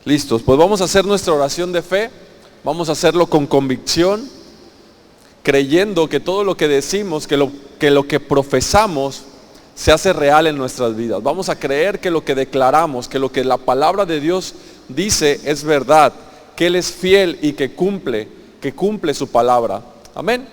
Listos, pues vamos a hacer nuestra oración de fe, vamos a hacerlo con convicción, creyendo que todo lo que decimos, que lo que profesamos se hace real en nuestras vidas. Vamos a creer que lo que declaramos, que lo que la palabra de Dios dice es verdad, que Él es fiel y que cumple su palabra. Amén.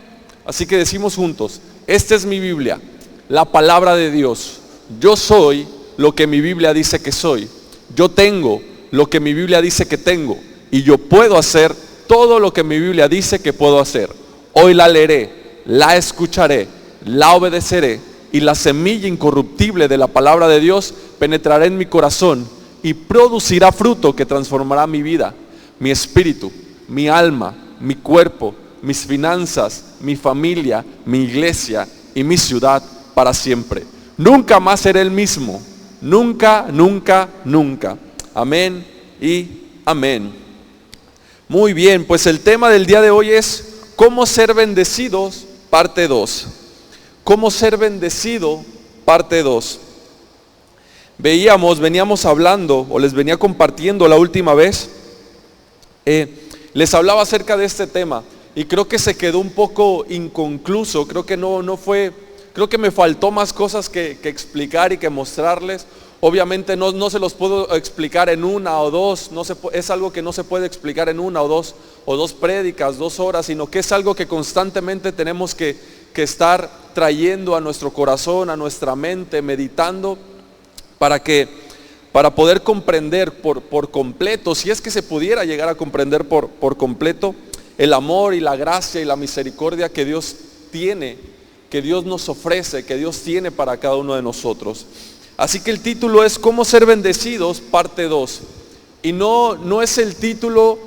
Así que decimos juntos: esta es mi Biblia, la palabra de Dios. Yo soy lo que mi Biblia dice que soy. Yo tengo lo que mi Biblia dice que tengo, y yo puedo hacer todo lo que mi Biblia dice que puedo hacer. Hoy la leeré, la escucharé, la obedeceré, y la semilla incorruptible de la palabra de Dios penetrará en mi corazón y producirá fruto que transformará mi vida, mi espíritu, mi alma, mi cuerpo, mis finanzas, mi familia, mi iglesia y mi ciudad para siempre. Nunca más seré el mismo. Nunca, nunca, nunca. Amén y amén. Muy bien, pues el tema del día de hoy es cómo ser bendecidos, parte 2. Cómo ser bendecido, parte 2. Veníamos hablando, o les venía compartiendo la última vez, les hablaba acerca de este tema, y creo que se quedó un poco inconcluso. Creo que no fue, creo que me faltó más cosas que explicar y que mostrarles. Obviamente no se los puedo explicar en una o dos, es algo que no se puede explicar en una o dos prédicas, 2 horas, sino que es algo que constantemente tenemos que estar trayendo a nuestro corazón, a nuestra mente, meditando, para poder comprender por completo, si es que se pudiera llegar a comprender por completo, el amor y la gracia y la misericordia que Dios tiene, que Dios nos ofrece, que Dios tiene para cada uno de nosotros. Así que el título es ¿Cómo ser bendecidos? Parte 2. Y no es el título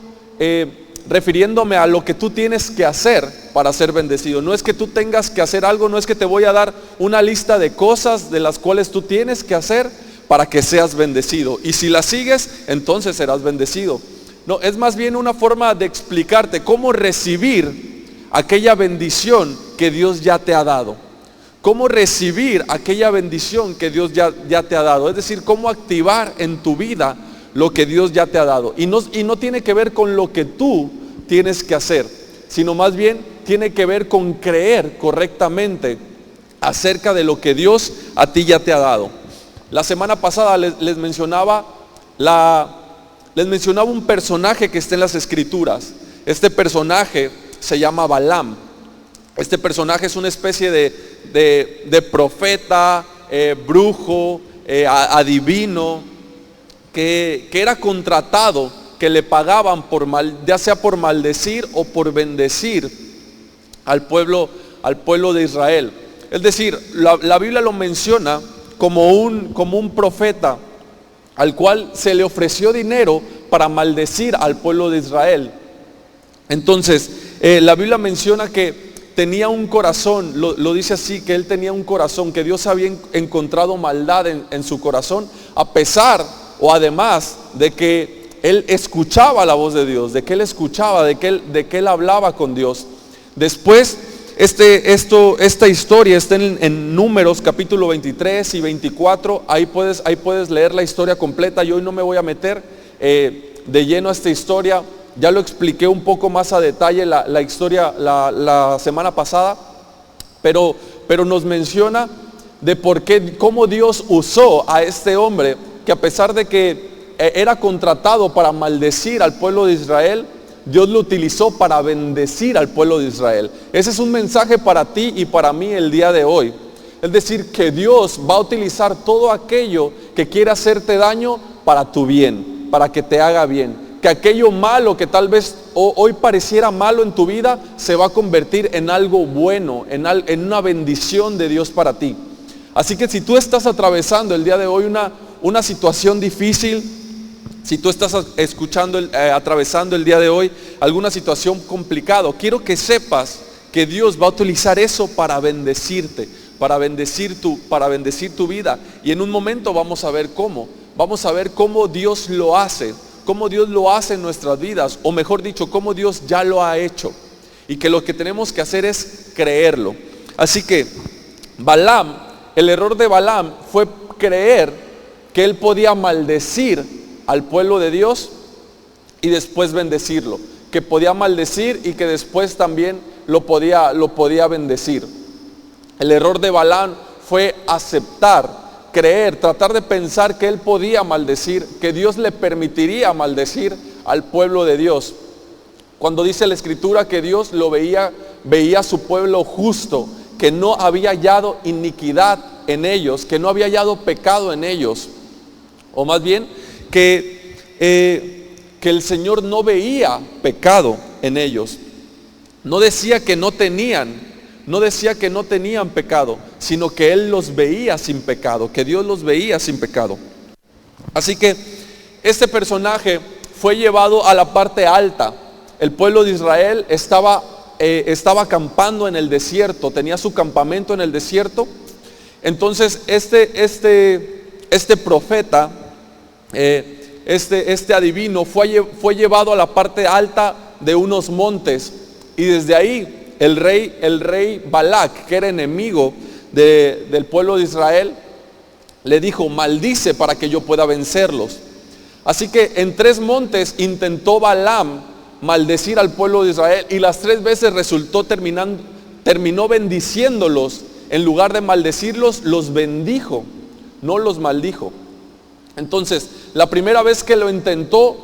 refiriéndome a lo que tú tienes que hacer para ser bendecido. No es que tú tengas que hacer algo, no es que te voy a dar una lista de cosas de las cuales tú tienes que hacer para que seas bendecido. Y si las sigues, entonces serás bendecido. No, es más bien una forma de explicarte cómo recibir aquella bendición que Dios ya te ha dado. Cómo recibir aquella bendición que Dios ya te ha dado. Es decir, cómo activar en tu vida lo que Dios ya te ha dado. Y no tiene que ver con lo que tú tienes que hacer, sino más bien tiene que ver con creer correctamente acerca de lo que Dios a ti ya te ha dado. La semana pasada les mencionaba un personaje que está en las Escrituras. Este personaje se llama Balaam. Este personaje es una especie de profeta, brujo, adivino, que era contratado, que le pagaban ya sea por maldecir o por bendecir al pueblo de Israel. Es decir, la Biblia lo menciona como un profeta al cual se le ofreció dinero para maldecir al pueblo de Israel. Entonces, la Biblia menciona que tenía un corazón, lo dice así, que él tenía un corazón, que Dios había encontrado maldad en su corazón, a pesar o además de que él escuchaba la voz de Dios, de que él escuchaba, de que él hablaba con Dios. Después, esta historia está en Números capítulo 23 y 24, ahí puedes leer la historia completa. Yo hoy no me voy a meter de lleno a esta historia. Ya lo expliqué un poco más a detalle la historia la semana pasada, pero nos menciona de cómo Dios usó a este hombre, que a pesar de que era contratado para maldecir al pueblo de Israel, Dios lo utilizó para bendecir al pueblo de Israel. Ese es un mensaje para ti y para mí el día de hoy. Es decir, que Dios va a utilizar todo aquello que quiere hacerte daño para tu bien, para que te haga bien. Que aquello malo que tal vez hoy pareciera malo en tu vida, se va a convertir en algo bueno, en una bendición de Dios para ti. Así que si tú estás atravesando el día de hoy una situación difícil, si tú estás atravesando el día de hoy alguna situación complicada, quiero que sepas que Dios va a utilizar eso para bendecirte, para bendecir tu vida. Y en un momento vamos a ver cómo Dios lo hace. Cómo Dios lo hace en nuestras vidas, o mejor dicho, cómo Dios ya lo ha hecho, y que lo que tenemos que hacer es creerlo. Así que el error de Balaam fue creer que él podía maldecir al pueblo de Dios y después bendecirlo, que podía maldecir y que después también lo podía bendecir. El error de Balaam fue aceptar, creer, tratar de pensar que él podía maldecir, que Dios le permitiría maldecir al pueblo de Dios. Cuando dice la Escritura que Dios lo veía a su pueblo justo, que no había hallado iniquidad en ellos, que no había hallado pecado en ellos, o más bien que el Señor no veía pecado en ellos. No decía que no tenían pecado, sino que Él los veía sin pecado, que Dios los veía sin pecado. Así que este personaje fue llevado a la parte alta. El pueblo de Israel estaba acampando en el desierto, tenía su campamento en el desierto. Entonces este profeta, este adivino fue llevado a la parte alta de unos montes, y desde ahí el rey Balac, que era enemigo del pueblo de Israel, le dijo: maldice para que yo pueda vencerlos. Así que en 3 montes intentó Balaam maldecir al pueblo de Israel, y las 3 veces terminó bendiciéndolos. En lugar de maldecirlos, los bendijo, no los maldijo. Entonces, la primera vez que lo intentó,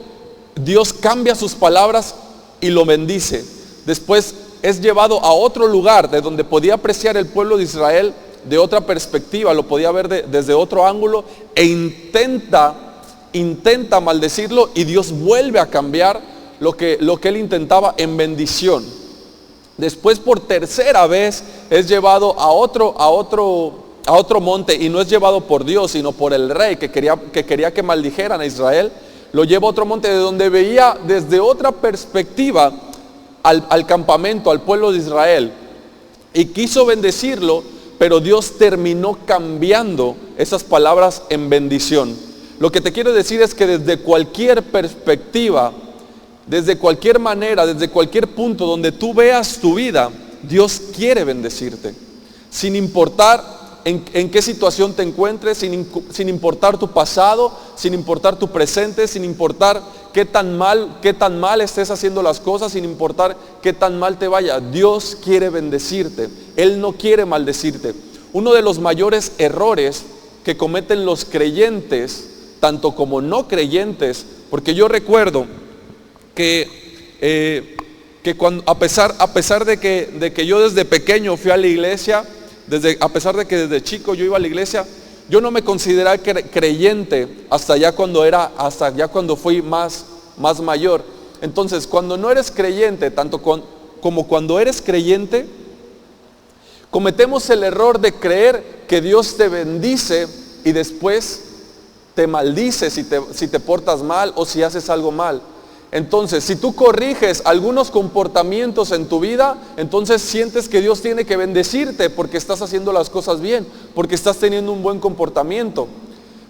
Dios cambia sus palabras y lo bendice. Después es llevado a otro lugar de donde podía apreciar el pueblo de Israel de otra perspectiva, lo podía ver desde otro ángulo, e intenta maldecirlo, y Dios vuelve a cambiar lo que él intentaba en bendición. Después, por tercera vez, es llevado a otro monte, y no es llevado por Dios, sino por el rey que quería que maldijeran a Israel. Lo lleva a otro monte de donde veía desde otra perspectiva al campamento, al pueblo de Israel, y quiso bendecirlo, pero Dios terminó cambiando esas palabras en bendición. Lo que te quiero decir es que desde cualquier perspectiva, desde cualquier manera, desde cualquier punto donde tú veas tu vida, Dios quiere bendecirte, sin importar en qué situación te encuentres, sin importar tu pasado, sin importar tu presente, sin importar qué tan mal estés haciendo las cosas, sin importar qué tan mal te vaya. Dios quiere bendecirte, Él no quiere maldecirte. Uno de los mayores errores que cometen los creyentes, tanto como no creyentes, porque yo recuerdo que cuando, a pesar de que yo desde pequeño fui a la iglesia, a pesar de que desde chico yo iba a la iglesia, yo no me consideraba creyente hasta ya cuando fui más mayor. Entonces, cuando no eres creyente, como cuando eres creyente, cometemos el error de creer que Dios te bendice y después te maldice si te portas mal o si haces algo mal. Entonces, si tú corriges algunos comportamientos en tu vida, entonces sientes que Dios tiene que bendecirte porque estás haciendo las cosas bien, porque estás teniendo un buen comportamiento.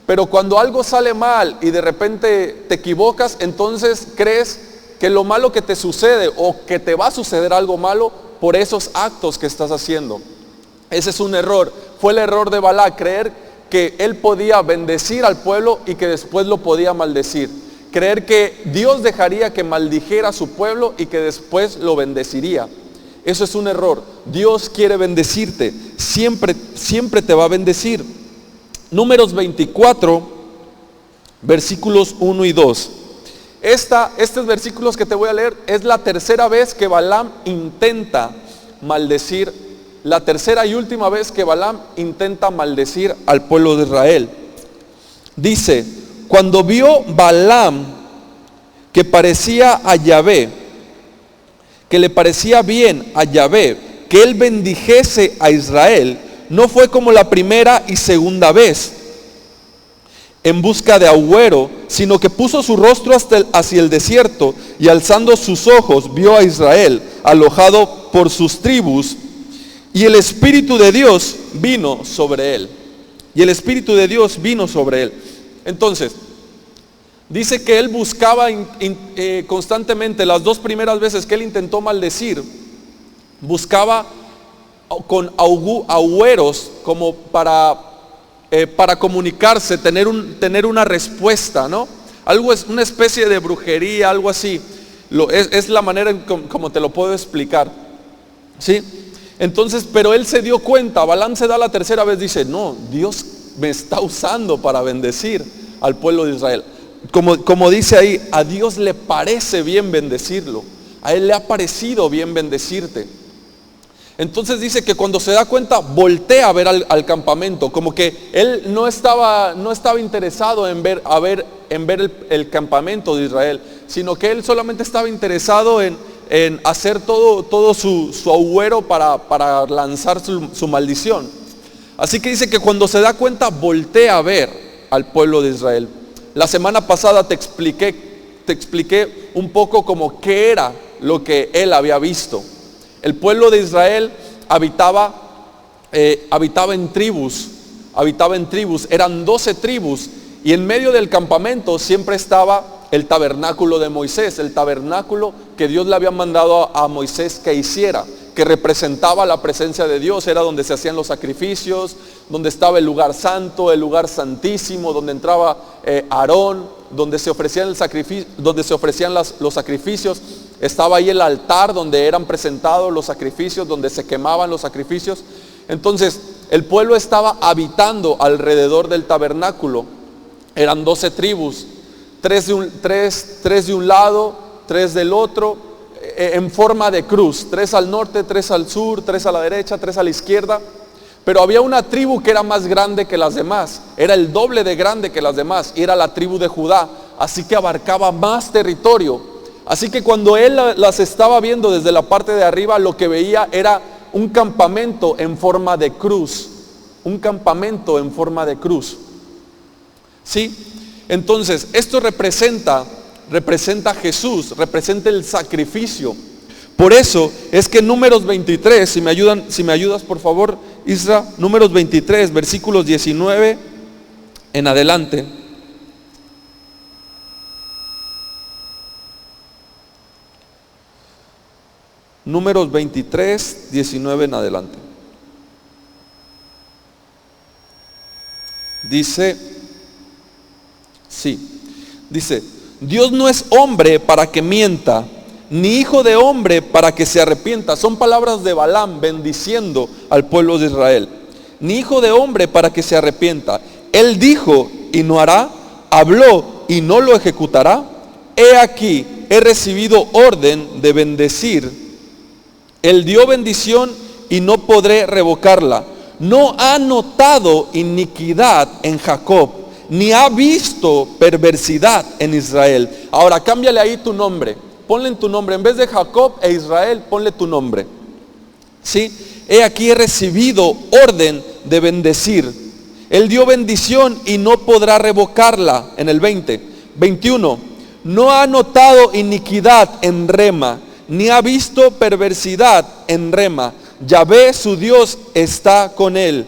Pero cuando algo sale mal y de repente te equivocas, entonces crees que lo malo que te sucede o que te va a suceder algo malo por esos actos que estás haciendo. Ese es un error. Fue el error de Balac, creer que él podía bendecir al pueblo y que después lo podía maldecir. Creer que Dios dejaría que maldijera a su pueblo y que después lo bendeciría. Eso es un error. Dios quiere bendecirte, siempre te va a bendecir. Números 24, versículos 1 y 2. Estos versículos que te voy a leer es la tercera vez que Balaam intenta maldecir, la tercera y última vez que Balaam intenta maldecir al pueblo de Israel. Dice: cuando vio Balaam que le parecía bien a Yahvé que él bendijese a Israel, no fue como la primera y segunda vez en busca de agüero, sino que puso su rostro hacia el desierto, y alzando sus ojos vio a Israel alojado por sus tribus, y el Espíritu de Dios vino sobre él. Entonces, dice que él buscaba constantemente, las 2 primeras veces que él intentó maldecir, buscaba con agüeros como para comunicarse, tener una respuesta, ¿no? Algo es una especie de brujería, algo así. Es la manera como te lo puedo explicar. ¿Sí? Entonces, pero él se dio cuenta, Balaam se da la tercera vez, dice, no, Dios me está usando para bendecir al pueblo de Israel. Como dice ahí, a Dios le parece bien bendecirlo. A Él le ha parecido bien bendecirte. Entonces dice que cuando se da cuenta, voltea a ver al campamento. Como que él no estaba interesado en ver el campamento de Israel, sino que él solamente estaba interesado en hacer todo su agüero para lanzar su maldición. Así que dice que cuando se da cuenta, voltea a ver al pueblo de Israel. La semana pasada te expliqué un poco como qué era lo que él había visto. El pueblo de Israel habitaba en tribus, eran 12 tribus, y en medio del campamento siempre estaba el tabernáculo de Moisés, el tabernáculo que Dios le había mandado a Moisés que hiciera, que representaba la presencia de Dios. Era donde se hacían los sacrificios, donde estaba el lugar santo, el lugar santísimo, donde entraba Aarón, donde se ofrecían los sacrificios. Estaba ahí el altar donde eran presentados los sacrificios, donde se quemaban los sacrificios. Entonces el pueblo estaba habitando alrededor del tabernáculo. Eran 12 tribus, tres de un lado, 3 del otro, en forma de cruz, 3 al norte, 3 al sur, 3 a la derecha, 3 a la izquierda. Pero había una tribu que era más grande que las demás, era el doble de grande que las demás, y era la tribu de Judá, así que abarcaba más territorio. Así que cuando él las estaba viendo desde la parte de arriba, lo que veía era un campamento en forma de cruz, un campamento en forma de cruz. ¿Sí? Entonces, esto representa a Jesús, representa el sacrificio. Por eso es que Números 23, si me ayudas por favor, Isra, Números 23, versículos 19 en adelante. Números 23, 19 en adelante. Dice, Dios no es hombre para que mienta, ni hijo de hombre para que se arrepienta. Son palabras de Balaam bendiciendo al pueblo de Israel. Ni hijo de hombre para que se arrepienta. Él dijo y no hará, habló y no lo ejecutará. He aquí, he recibido orden de bendecir. Él dio bendición y no podré revocarla. No ha notado iniquidad en Jacob, ni ha visto perversidad en Israel. Ahora cámbiale ahí tu nombre. Ponle en tu nombre, en vez de Jacob e Israel, ponle tu nombre. ¿Sí? He aquí he recibido orden de bendecir. Él dio bendición y no podrá revocarla. En el 21. No ha notado iniquidad en Rema, ni ha visto perversidad en Rema. Yahvé su Dios está con él,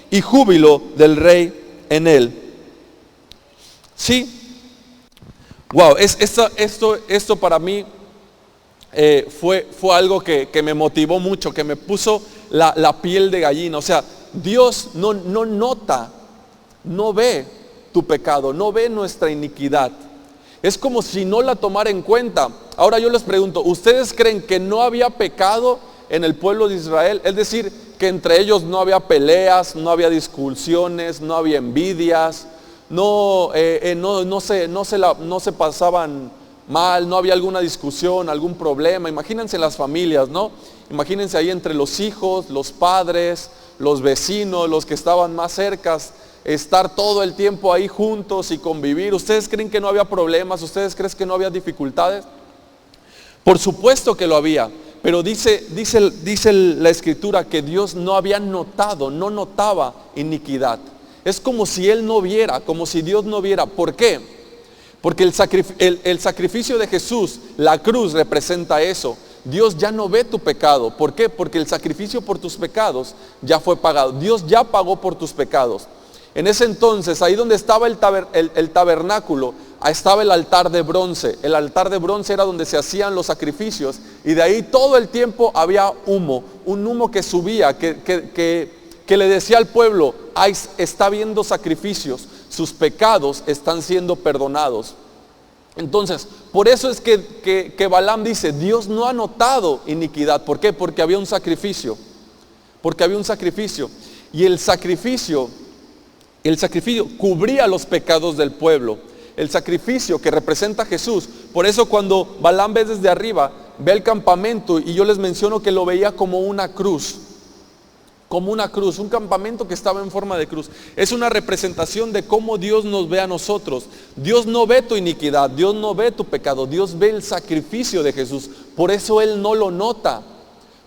y júbilo del rey en él. ¿Sí? Wow, esto para mí fue algo que me motivó mucho, que me puso la piel de gallina. O sea, Dios no nota, no ve tu pecado, no ve nuestra iniquidad. Es como si no la tomara en cuenta. Ahora yo les pregunto, ¿ustedes creen que no había pecado en el pueblo de Israel? Es decir, que entre ellos no había peleas, no había discusiones, no había envidias, no se pasaban mal, no había alguna discusión, algún problema. Imagínense las familias, ¿no? Imagínense ahí entre los hijos, los padres, los vecinos, los que estaban más cercas, estar todo el tiempo ahí juntos y convivir. ¿Ustedes creen que no había problemas? ¿Ustedes creen que no había dificultades? Por supuesto que lo había, pero dice la Escritura que Dios no había notado, no notaba iniquidad. Es como si Él no viera, como si Dios no viera. ¿Por qué? Porque el sacrificio de Jesús, la cruz, representa eso. Dios ya no ve tu pecado. ¿Por qué? Porque el sacrificio por tus pecados ya fue pagado. Dios ya pagó por tus pecados. En ese entonces, ahí donde estaba el tabernáculo, ahí estaba el altar de bronce. El altar de bronce era donde se hacían los sacrificios, y de ahí todo el tiempo había humo, un humo que subía, que le decía al pueblo, ahí está viendo sacrificios, sus pecados están siendo perdonados. Entonces, por eso es que Balaam dice, Dios no ha notado iniquidad. ¿Por qué? Porque había un sacrificio. Porque había un sacrificio. Y el sacrificio cubría los pecados del pueblo. El sacrificio que representa a Jesús. Por eso cuando Balaam ve desde arriba, ve el campamento, y yo les menciono que lo veía como una cruz. Como una cruz, un campamento que estaba en forma de cruz. Es una representación de cómo Dios nos ve a nosotros. Dios no ve tu iniquidad, Dios no ve tu pecado, Dios ve el sacrificio de Jesús. Por eso Él no lo nota.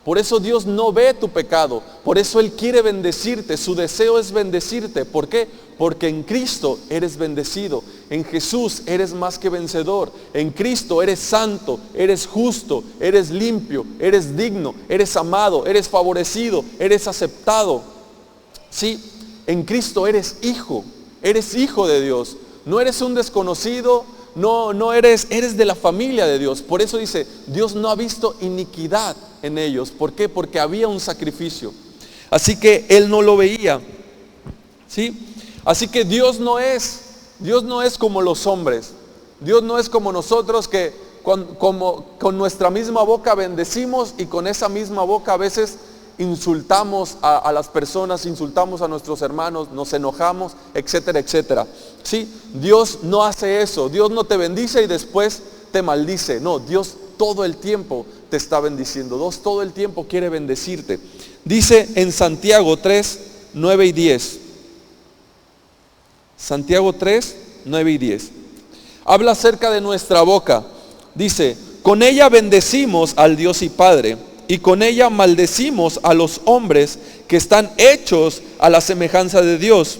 Por eso Dios no ve tu pecado. Por eso Él quiere bendecirte. Su deseo es bendecirte. ¿Por qué? Porque en Cristo eres bendecido. En Jesús eres más que vencedor. En Cristo eres santo, eres justo, eres limpio, eres digno, eres amado, eres favorecido, eres aceptado. Sí, en Cristo eres hijo de Dios. No eres un desconocido, no eres de la familia de Dios. Por eso dice, Dios no ha visto iniquidad en ellos. ¿Por qué? Porque había un sacrificio. Así que Él no lo veía. ¿Sí? Así que Dios no es como los hombres. Dios no es como nosotros que con nuestra misma boca bendecimos y con esa misma boca a veces insultamos a las personas, insultamos a nuestros hermanos, nos enojamos, etcétera, etcétera. ¿Sí? Dios no hace eso. Dios no te bendice y después te maldice. No, Dios todo el tiempo te está bendiciendo. Dios todo el tiempo quiere bendecirte. Dice en Santiago 3, 9 y 10. Santiago 3, 9 y 10. Habla acerca de nuestra boca. Dice, con ella bendecimos al Dios y Padre, y con ella maldecimos a los hombres que están hechos a la semejanza de Dios.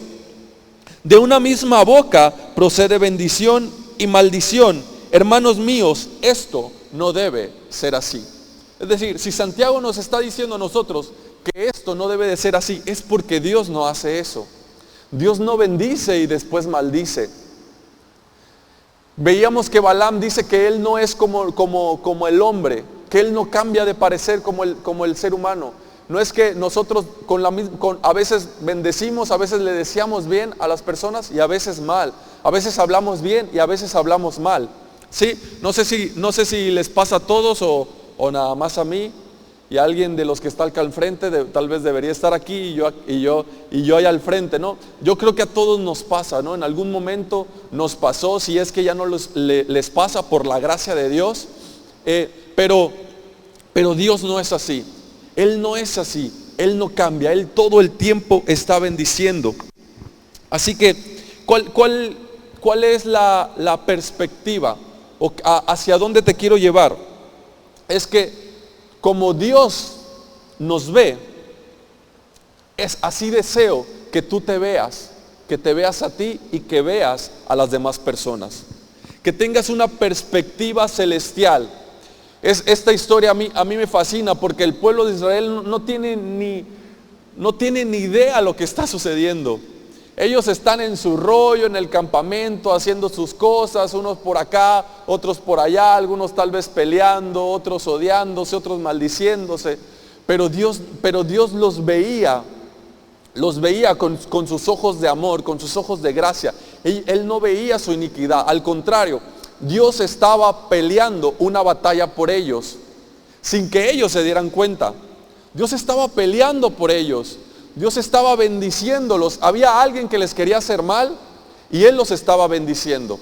De una misma boca procede bendición y maldición. Hermanos míos, esto no debe ser así. Es decir, si Santiago nos está diciendo a nosotros que esto no debe de ser así, es porque Dios no hace eso. Dios no bendice y después maldice. Veíamos que Balaam dice que él no es como el hombre, que él no cambia de parecer como el ser humano. No es que nosotros a veces bendecimos, a veces le deseamos bien a las personas y a veces mal. A veces hablamos bien y a veces hablamos mal. ¿Sí? No sé si les pasa a todos o nada más a mí. Y alguien de los que está acá al frente tal vez debería estar aquí y yo allá al frente, ¿no? Yo creo que a todos nos pasa, ¿no? En algún momento nos pasó, si es que ya no les pasa por la gracia de Dios, pero Dios no es así. Él no es así, Él no cambia, Él todo el tiempo está bendiciendo. Así que, ¿cuál es la perspectiva? O hacia dónde te quiero llevar. Es que como Dios nos ve, es así deseo que tú te veas a ti y que veas a las demás personas. Que tengas una perspectiva celestial. Esta historia a mí me fascina porque el pueblo de Israel no tiene ni idea lo que está sucediendo. Ellos están en su rollo, en el campamento, haciendo sus cosas, unos por acá, otros por allá, algunos tal vez peleando, otros odiándose, otros maldiciéndose. Pero Dios los veía con sus ojos de amor, con sus ojos de gracia. Él no veía su iniquidad, al contrario, Dios estaba peleando una batalla por ellos, sin que ellos se dieran cuenta. Dios estaba peleando por ellos. Dios estaba bendiciéndolos. Había alguien que les quería hacer mal y Él los estaba bendiciendo.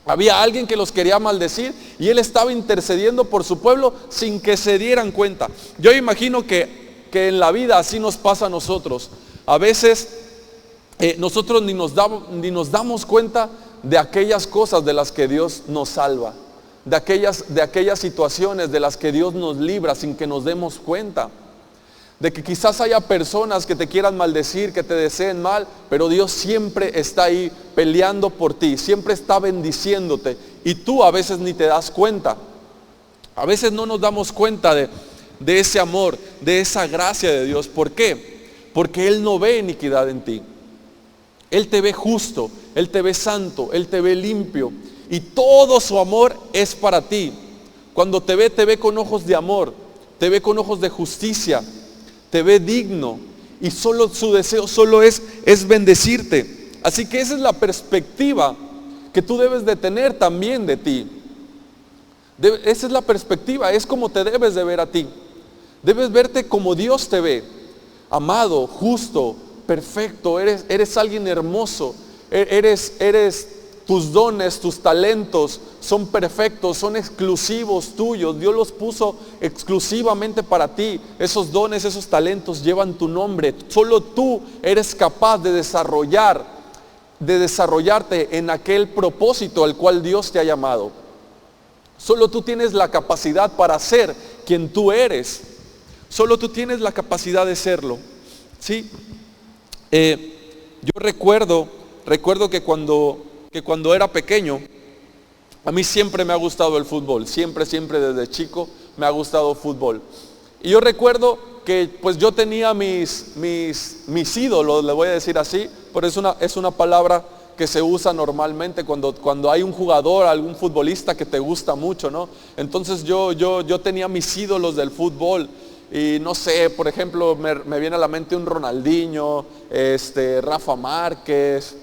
Había alguien que los quería maldecir y Él estaba intercediendo por su pueblo sin que se dieran cuenta. Yo imagino que en la vida así nos pasa a nosotros. A veces nosotros ni nos damos cuenta de aquellas cosas de las que Dios nos salva, de aquellas situaciones de las que Dios nos libra sin que nos demos cuenta. De que quizás haya personas que te quieran maldecir, que te deseen mal, pero Dios siempre está ahí peleando por ti, siempre está bendiciéndote y tú a veces ni te das cuenta. A veces no nos damos cuenta de ese amor, de esa gracia de Dios. ¿Por qué? Porque Él no ve iniquidad en ti. Él te ve justo, Él te ve santo, Él te ve limpio y todo su amor es para ti. Cuando te ve con ojos de amor, te ve con ojos de justicia, te ve digno y solo su deseo es bendecirte. Así que esa es la perspectiva que tú debes de tener también de ti. Esa es la perspectiva, es como te debes de ver a ti. Debes verte como Dios te ve, amado, justo, perfecto, eres alguien hermoso, tus dones, tus talentos son perfectos, son exclusivos tuyos. Dios los puso exclusivamente para ti. Esos dones, esos talentos llevan tu nombre. Solo tú eres capaz de desarrollarte en aquel propósito al cual Dios te ha llamado. Solo tú tienes la capacidad para ser quien tú eres. Solo tú tienes la capacidad de serlo. ¿Sí? Yo recuerdo que cuando era pequeño, a mí siempre me ha gustado el fútbol, siempre desde chico me ha gustado el fútbol. Y yo recuerdo que pues yo tenía mis ídolos, le voy a decir así, pero es una palabra que se usa normalmente cuando hay un jugador, algún futbolista que te gusta mucho, ¿no? Entonces yo tenía mis ídolos del fútbol. Y no sé, por ejemplo, me viene a la mente un Ronaldinho, Rafa Márquez,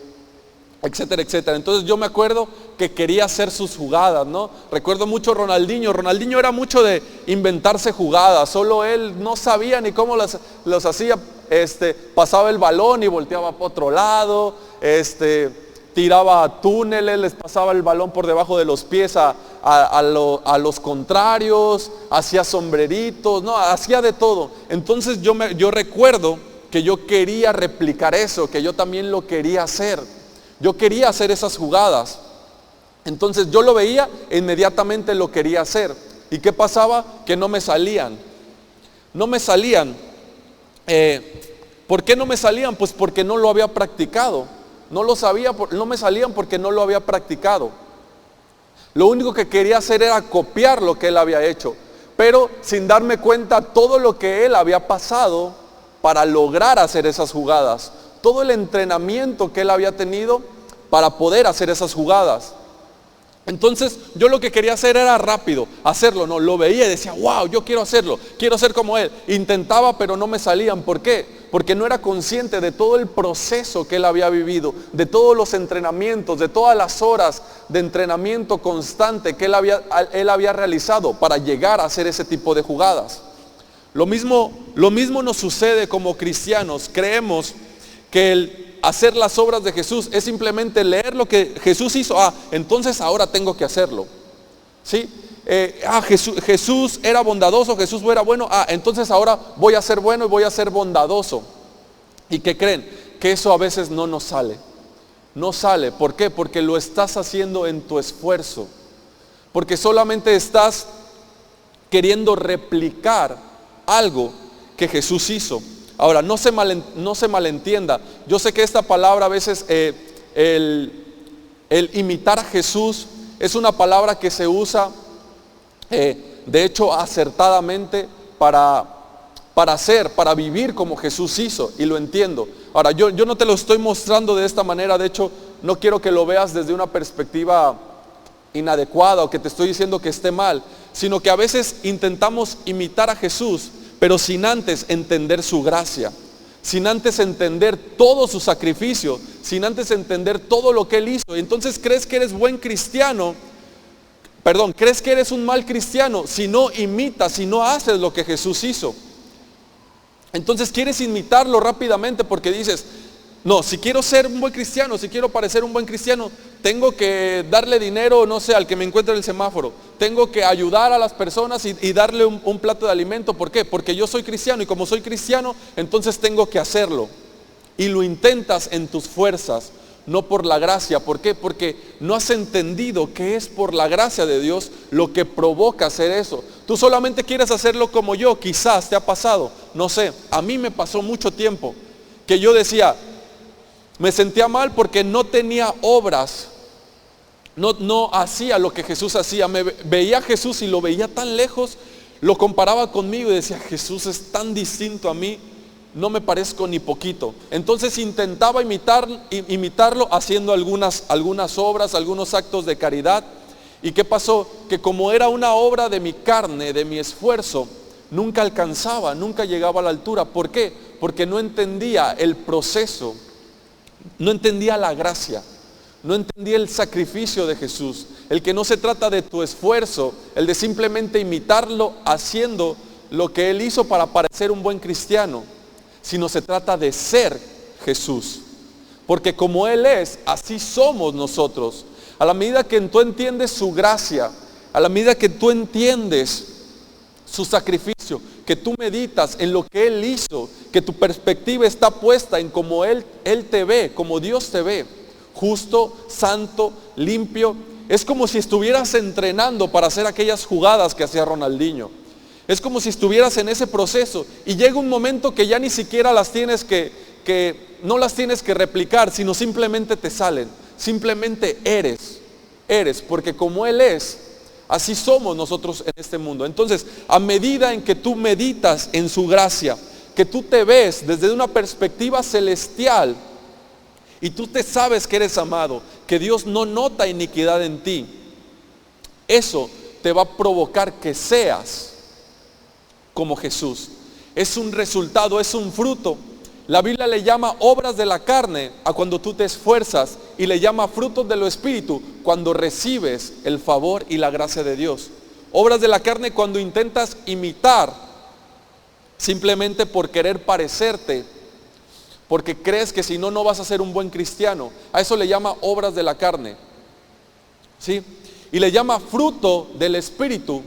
etcétera, etcétera. Entonces yo me acuerdo que quería hacer sus jugadas, ¿no? Recuerdo mucho Ronaldinho. Ronaldinho era mucho de inventarse jugadas, solo él no sabía ni cómo los hacía. Pasaba el balón y volteaba para otro lado, tiraba túneles, les pasaba el balón por debajo de los pies a los contrarios, hacía sombreritos, no, hacía de todo. Entonces yo recuerdo que yo quería replicar eso, que yo también lo quería hacer. Yo quería hacer esas jugadas. Entonces yo lo veía e inmediatamente lo quería hacer. ¿Y qué pasaba? Que no me salían. No me salían. ¿Por qué no me salían? Pues porque no lo había practicado. No lo sabía, no me salían porque no lo había practicado. Lo único que quería hacer era copiar lo que él había hecho, pero sin darme cuenta todo lo que él había pasado para lograr hacer esas jugadas. Todo el entrenamiento que él había tenido para poder hacer esas jugadas. Entonces yo lo que quería hacer era rápido, hacerlo, no, lo veía y decía, wow, yo quiero hacerlo, quiero ser como él. Intentaba, pero no me salían. ¿Por qué? Porque no era consciente de todo el proceso que él había vivido, de todos los entrenamientos, de todas las horas de entrenamiento constante que él había realizado para llegar a hacer ese tipo de jugadas. Lo mismo nos sucede como cristianos. Creemos que el hacer las obras de Jesús es simplemente leer lo que Jesús hizo. Entonces ahora tengo que hacerlo. ¿Sí? Jesús era bondadoso, Jesús era bueno. Entonces ahora voy a ser bueno y voy a ser bondadoso. ¿Y qué creen? Que eso a veces no nos sale. No sale. ¿Por qué? Porque lo estás haciendo en tu esfuerzo. Porque solamente estás queriendo replicar algo que Jesús hizo. Ahora, no se malentienda. Yo sé que esta palabra a veces, el imitar a Jesús, es una palabra que se usa, de hecho, acertadamente para vivir como Jesús hizo, y lo entiendo. Ahora, yo no te lo estoy mostrando de esta manera, de hecho, no quiero que lo veas desde una perspectiva inadecuada o que te estoy diciendo que esté mal, sino que a veces intentamos imitar a Jesús, pero sin antes entender su gracia, sin antes entender todo su sacrificio, sin antes entender todo lo que Él hizo. Entonces crees que eres buen cristiano, crees que eres un mal cristiano si no imitas, si no haces lo que Jesús hizo. Entonces quieres imitarlo rápidamente porque dices, no, si quiero ser un buen cristiano, si quiero parecer un buen cristiano, tengo que darle dinero, no sé, al que me encuentre en el semáforo. Tengo que ayudar a las personas y darle un plato de alimento. ¿Por qué? Porque yo soy cristiano y como soy cristiano, entonces tengo que hacerlo. Y lo intentas en tus fuerzas, no por la gracia. ¿Por qué? Porque no has entendido que es por la gracia de Dios lo que provoca hacer eso. Tú solamente quieres hacerlo como yo, quizás te ha pasado, no sé. A mí me pasó mucho tiempo que yo decía, me sentía mal porque no tenía obras, no hacía lo que Jesús hacía. Veía a Jesús y lo veía tan lejos, lo comparaba conmigo y decía, Jesús es tan distinto a mí, no me parezco ni poquito. Entonces intentaba imitarlo haciendo algunas obras, algunos actos de caridad. ¿Y qué pasó? Que como era una obra de mi carne, de mi esfuerzo, nunca alcanzaba, nunca llegaba a la altura. ¿Por qué? Porque no entendía el proceso, no entendía la gracia, No entendí el sacrificio de Jesús, el que no se trata de tu esfuerzo, el de simplemente imitarlo haciendo lo que Él hizo para parecer un buen cristiano, sino se trata de ser Jesús. Porque como Él es, así somos nosotros. A la medida que tú entiendes su gracia, a la medida que tú entiendes su sacrificio, que tú meditas en lo que Él hizo, que tu perspectiva está puesta en cómo Él te ve, como Dios te ve, justo, santo, limpio. Es como si estuvieras entrenando para hacer aquellas jugadas que hacía Ronaldinho. Es como si estuvieras en ese proceso y llega un momento que ya ni siquiera las tienes no las tienes que replicar, sino simplemente te salen. Simplemente eres, porque como Él es, así somos nosotros en este mundo. Entonces, a medida en que tú meditas en su gracia, que tú te ves desde una perspectiva celestial y tú te sabes que eres amado, que Dios no nota iniquidad en ti, eso te va a provocar que seas como Jesús. Es un resultado, es un fruto. La Biblia le llama obras de la carne a cuando tú te esfuerzas, y le llama frutos de lo espíritu cuando recibes el favor y la gracia de Dios. Obras de la carne cuando intentas imitar simplemente por querer parecerte, porque crees que si no, no vas a ser un buen cristiano. A eso le llama obras de la carne, ¿sí? Y le llama fruto del espíritu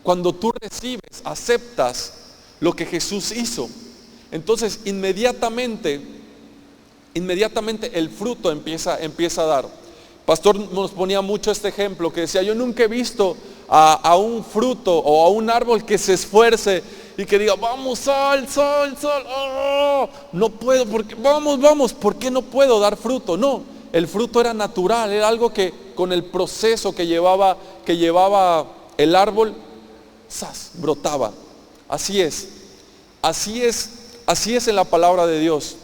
cuando tú recibes, aceptas lo que Jesús hizo. Entonces inmediatamente el fruto empieza a dar. Pastor nos ponía mucho este ejemplo que decía: yo nunca he visto a un fruto o a un árbol que se esfuerce y que diga: vamos, sal, oh, no puedo, porque vamos, ¿por qué no puedo dar fruto? No, el fruto era natural, era algo que con el proceso que llevaba el árbol, brotaba. Así es en la palabra de Dios.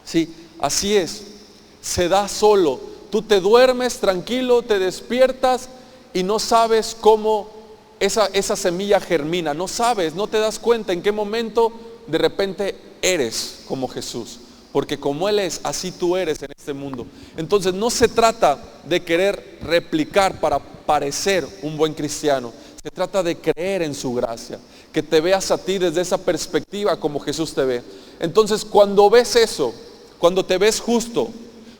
Sí, así es. Se da solo. Tú te duermes tranquilo, te despiertas y no sabes cómo esa semilla germina. No sabes, no te das cuenta en qué momento de repente eres como Jesús. Porque como Él es, así tú eres en este mundo. Entonces no se trata de querer replicar para parecer un buen cristiano. Se trata de creer en su gracia, que te veas a ti desde esa perspectiva como Jesús te ve. Entonces cuando ves eso, cuando te ves justo,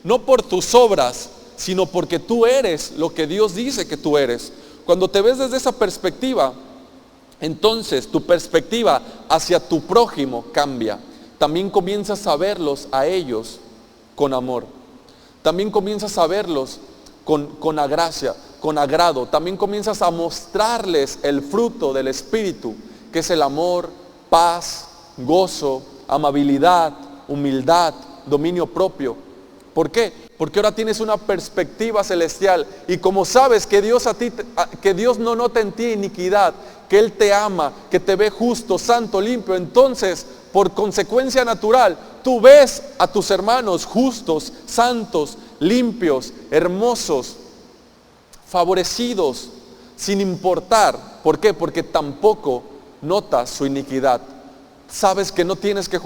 no por tus obras, sino porque tú eres lo que Dios dice que tú eres. Cuando te ves desde esa perspectiva, entonces tu perspectiva hacia tu prójimo cambia. También comienzas a verlos a ellos con amor. También comienzas a verlos con gracia, con agrado. También comienzas a mostrarles el fruto del Espíritu, que es el amor, paz, gozo, amabilidad, humildad, dominio propio. ¿Por qué? Porque ahora tienes una perspectiva celestial, y como sabes que Dios no nota en ti iniquidad, que Él te ama, que te ve justo, santo, limpio, entonces por consecuencia natural tú ves a tus hermanos justos, santos, limpios, hermosos, favorecidos, sin importar. ¿Por qué? Porque tampoco notas su iniquidad. Sabes que no tienes que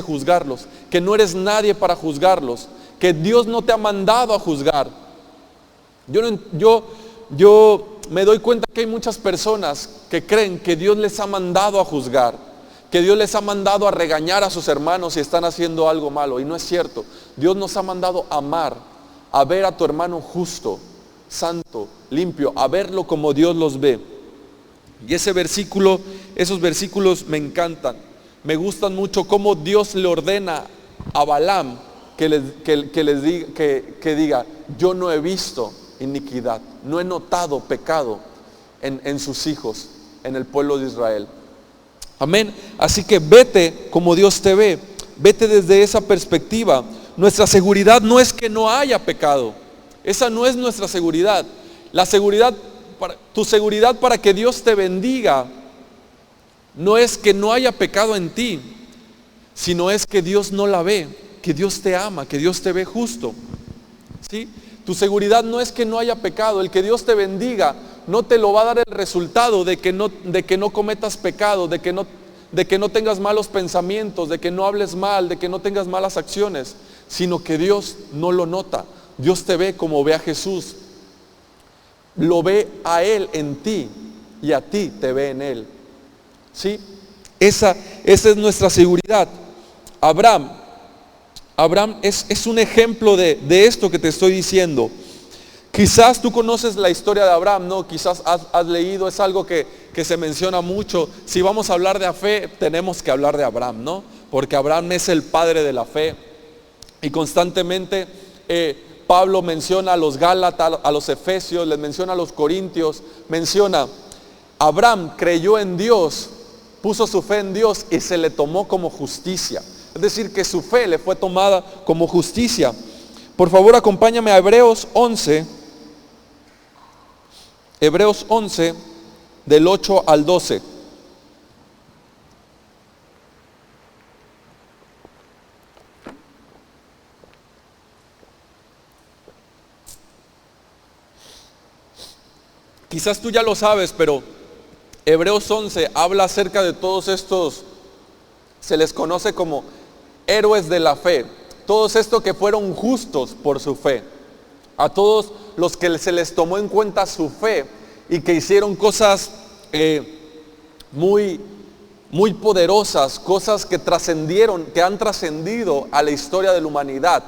juzgarlos, que no eres nadie para juzgarlos, que Dios no te ha mandado a juzgar. Yo me doy cuenta que hay muchas personas que creen que Dios les ha mandado a juzgar, que Dios les ha mandado a regañar a sus hermanos si están haciendo algo malo, y no es cierto. Dios nos ha mandado a amar, a ver a tu hermano justo, santo, limpio, a verlo como Dios los ve. Y esos versículos me encantan. Me gustan mucho cómo Dios le ordena a Balaam que diga: yo no he visto iniquidad, no he notado pecado en sus hijos, en el pueblo de Israel. Amén. Así que vete como Dios te ve, vete desde esa perspectiva. Nuestra seguridad no es que no haya pecado. Esa no es nuestra seguridad. Tu seguridad para que Dios te bendiga no es que no haya pecado en ti, sino es que Dios no la ve, que Dios te ama, que Dios te ve justo. ¿Sí? Tu seguridad no es que no haya pecado. El que Dios te bendiga no te lo va a dar el resultado de que no cometas pecado, de que no tengas malos pensamientos, de que no hables mal, de que no tengas malas acciones. sino que Dios no lo nota. Dios te ve como ve a Jesús. Lo ve a Él en ti y a ti te ve en Él. ¿Sí? Esa es nuestra seguridad. Abraham es un ejemplo de esto que te estoy diciendo. Quizás tú conoces la historia de Abraham, ¿no? Quizás has leído, es algo que se menciona mucho. Si vamos a hablar de la fe, tenemos que hablar de Abraham, ¿no? Porque Abraham es el padre de la fe. Y constantemente Pablo menciona a los Gálatas, a los Efesios, les menciona a los Corintios, menciona, Abraham creyó en Dios, puso su fe en Dios y se le tomó como justicia. Es decir, que su fe le fue tomada como justicia. Por favor, acompáñame a Hebreos 11, del 8 al 12. Quizás tú ya lo sabes, pero Hebreos 11 habla acerca de todos estos, se les conoce como héroes de la fe, todos estos que fueron justos por su fe, a todos los que se les tomó en cuenta su fe y que hicieron cosas muy poderosas, cosas que trascendieron, que han trascendido a la historia de la humanidad,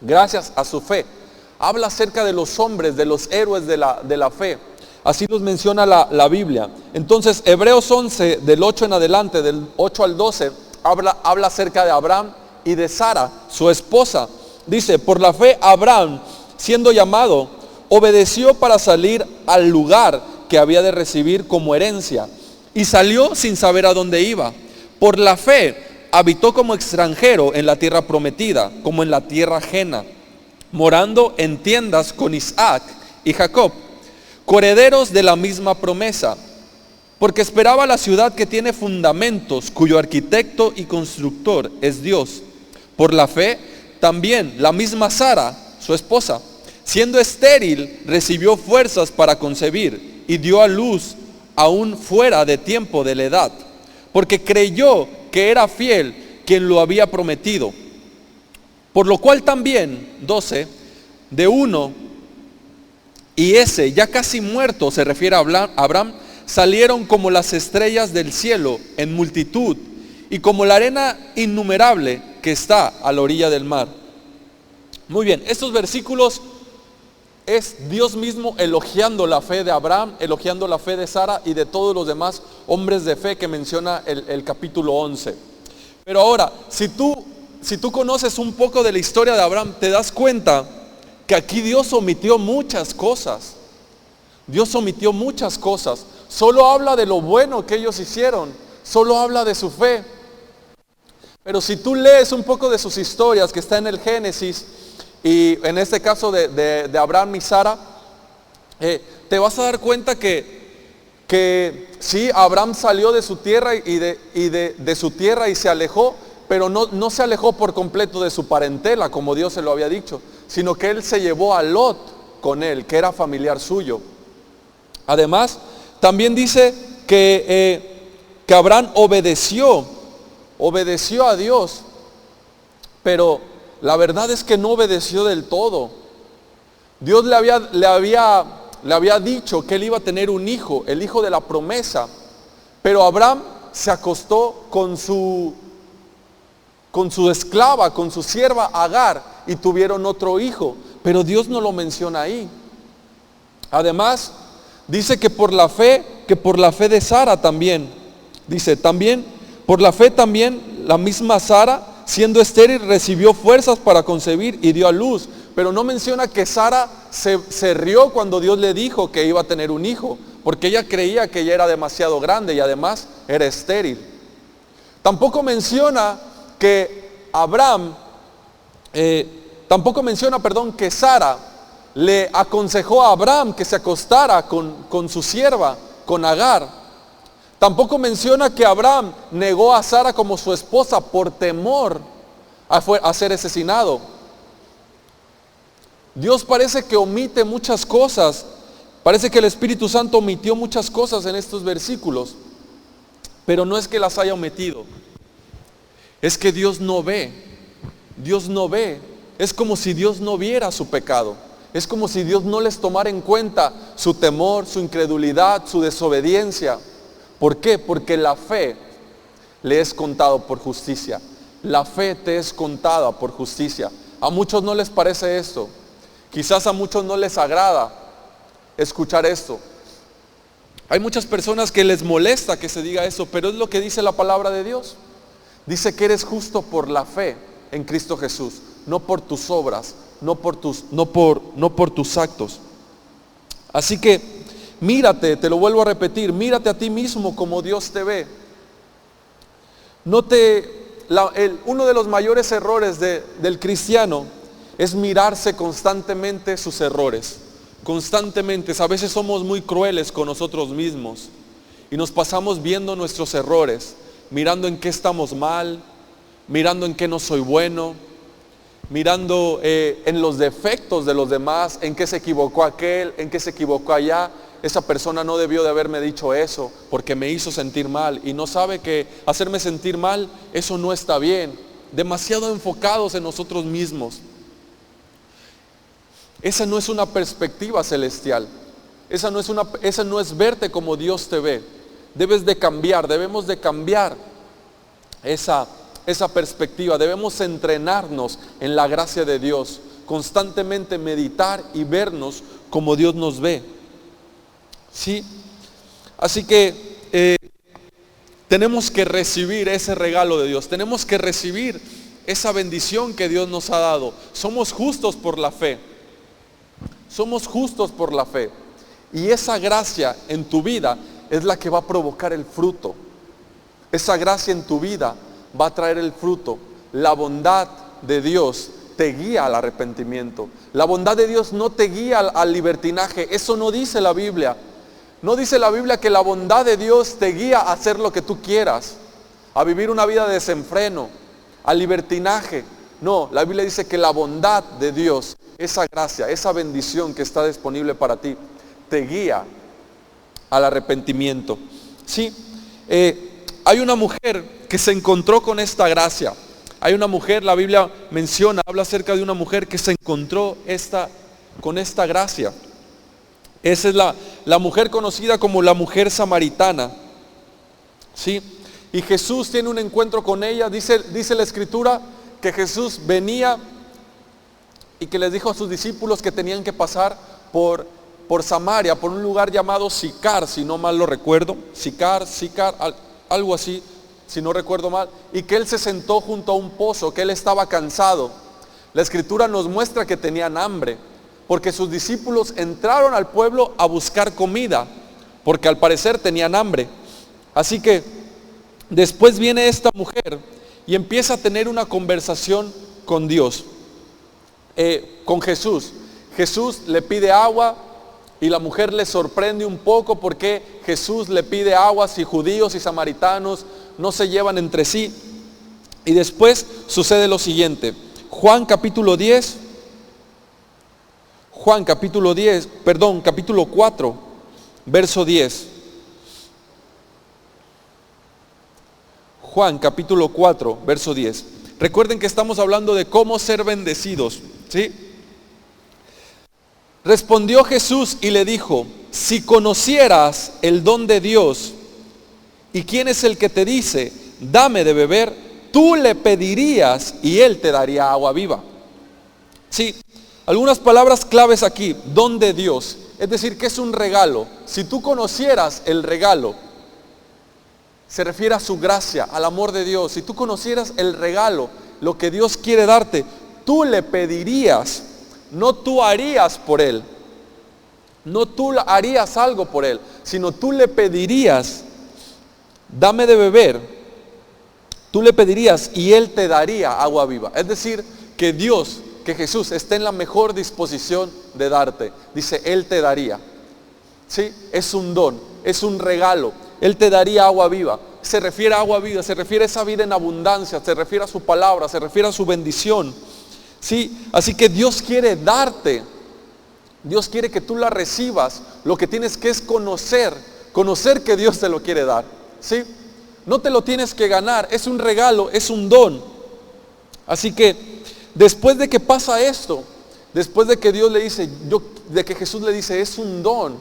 gracias a su fe. Habla acerca de los hombres, de los héroes de la fe. Así los menciona la Biblia. Entonces, Hebreos 11, del 8 en adelante, del 8 al 12, habla acerca de Abraham y de Sara, su esposa. Dice, por la fe Abraham, siendo llamado, obedeció para salir al lugar que había de recibir como herencia, y salió sin saber a dónde iba. Por la fe habitó como extranjero en la tierra prometida, como en la tierra ajena, morando en tiendas con Isaac y Jacob, coherederos de la misma promesa, porque esperaba la ciudad que tiene fundamentos, cuyo arquitecto y constructor es Dios. Por la fe también la misma Sara, su esposa, siendo estéril, recibió fuerzas para concebir y dio a luz aún fuera de tiempo de la edad, porque creyó que era fiel quien lo había prometido. Por lo cual también, 12, de uno, y ese ya casi muerto, se refiere a Abraham, salieron como las estrellas del cielo en multitud, y como la arena innumerable que está a la orilla del mar. Muy bien, estos versículos es Dios mismo elogiando la fe de Abraham, elogiando la fe de Sara y de todos los demás hombres de fe que menciona el capítulo 11. Pero ahora, si tú conoces un poco de la historia de Abraham, te das cuenta que aquí Dios omitió muchas cosas. Dios omitió muchas cosas. Solo habla de lo bueno que ellos hicieron. Solo habla de su fe. Pero si tú lees un poco de sus historias, que está en el Génesis, y en este caso de Abraham y Sara, te vas a dar cuenta que sí, Abraham salió de su tierra y de su tierra y se alejó, pero no se alejó por completo de su parentela, como Dios se lo había dicho, sino que él se llevó a Lot con él, que era familiar suyo. Además, también dice que Abraham obedeció a Dios, pero la verdad es que no obedeció del todo. Dios le había dicho que él iba a tener un hijo, el hijo de la promesa, pero Abraham se acostó con su esclava, con su sierva Agar, y tuvieron otro hijo, pero Dios no lo menciona ahí. Además, dice que por la fe de Sara también, dice también, por la fe también la misma Sara, siendo estéril, recibió fuerzas para concebir y dio a luz, pero no menciona que Sara se rió cuando Dios le dijo que iba a tener un hijo, porque ella creía que ella era demasiado grande y además era estéril. Tampoco menciona que que Sara le aconsejó a Abraham que se acostara con su sierva, con Agar. Tampoco menciona que Abraham negó a Sara como su esposa por temor a ser asesinado. Dios parece que omite muchas cosas. Parece que el Espíritu Santo omitió muchas cosas en estos versículos. Pero no es que las haya omitido. Es que Dios no ve. Dios no ve. Es como si Dios no viera su pecado. Es como si Dios no les tomara en cuenta su temor, su incredulidad, su desobediencia. ¿Por qué? Porque la fe le es contado por justicia. La fe te es contada por justicia. A muchos no les parece esto. Quizás a muchos no les agrada escuchar esto. Hay muchas personas que les molesta que se diga eso, pero es lo que dice la palabra de Dios. Dice que eres justo por la fe en Cristo Jesús, no por tus obras, no por tus actos. Así que mírate, te lo vuelvo a repetir, mírate a ti mismo como Dios te ve. Uno de los mayores errores del cristiano es mirarse constantemente sus errores. Constantemente, a veces somos muy crueles con nosotros mismos y nos pasamos viendo nuestros errores, mirando en qué estamos mal, mirando en qué no soy bueno, mirando en los defectos de los demás, en qué se equivocó aquel, en qué se equivocó allá. Esa persona no debió de haberme dicho eso porque me hizo sentir mal, y no sabe que hacerme sentir mal, eso no está bien. Demasiado enfocados en nosotros mismos. Esa no es una perspectiva celestial. Esa no es verte como Dios te ve. Debemos de cambiar esa perspectiva. Debemos entrenarnos en la gracia de Dios, constantemente meditar y vernos como Dios nos ve. ¿Sí? Así que tenemos que recibir ese regalo de Dios. Tenemos que recibir esa bendición que Dios nos ha dado. Somos justos por la fe. Somos justos por la fe. Y esa gracia en tu vida es la que va a provocar el fruto. Esa gracia en tu vida va a traer el fruto. La bondad de Dios te guía al arrepentimiento. La bondad de Dios no te guía al libertinaje. Eso no dice la Biblia. No dice la Biblia que la bondad de Dios te guía a hacer lo que tú quieras, a vivir una vida de desenfreno, al libertinaje. No, la Biblia dice que la bondad de Dios, esa gracia, esa bendición que está disponible para ti, te guía al arrepentimiento. Sí, hay una mujer que se encontró con esta gracia. Hay una mujer, la Biblia habla acerca de una mujer que se encontró con esta gracia. Esa es la mujer conocida como la mujer samaritana. ¿Sí? Y Jesús tiene un encuentro con ella. Dice la Escritura que Jesús venía y que les dijo a sus discípulos que tenían que pasar por Samaria, por un lugar llamado Sicar, si no mal lo recuerdo. Sicar, algo así, si no recuerdo mal. Y que él se sentó junto a un pozo, que él estaba cansado. La Escritura nos muestra que tenían hambre, porque sus discípulos entraron al pueblo a buscar comida, porque al parecer tenían hambre. Así que después viene esta mujer y empieza a tener una conversación con Dios, con Jesús. Jesús le pide agua y la mujer le sorprende un poco porque Jesús le pide agua si judíos y samaritanos no se llevan entre sí. Y después sucede lo siguiente. Juan capítulo 4, verso 10. Juan capítulo 4, verso 10. Recuerden que estamos hablando de cómo ser bendecidos, ¿sí? Respondió Jesús y le dijo: si conocieras el don de Dios y quién es el que te dice, dame de beber, tú le pedirías y él te daría agua viva. Sí, algunas palabras claves aquí. Don de Dios, es decir, que es un regalo. Si tú conocieras el regalo, se refiere a su gracia, al amor de Dios. Si tú conocieras el regalo, lo que Dios quiere darte, tú le pedirías, no tú harías por él, no tú harías algo por él, sino tú le pedirías, dame de beber, tú le pedirías y él te daría agua viva. Es decir, que Dios, que Jesús esté en la mejor disposición de darte. Dice, él te daría. ¿Sí? Es un don, es un regalo. Él te daría agua viva. Se refiere a agua viva, se refiere a esa vida en abundancia, se refiere a su palabra, se refiere a su bendición. ¿Sí? Así que Dios quiere darte. Dios quiere que tú la recibas. Lo que tienes que es conocer que Dios te lo quiere dar. ¿Sí? No te lo tienes que ganar, es un regalo, es un don. Así que Después de que pasa esto, después de que Dios le dice, de que Jesús le dice, es un don.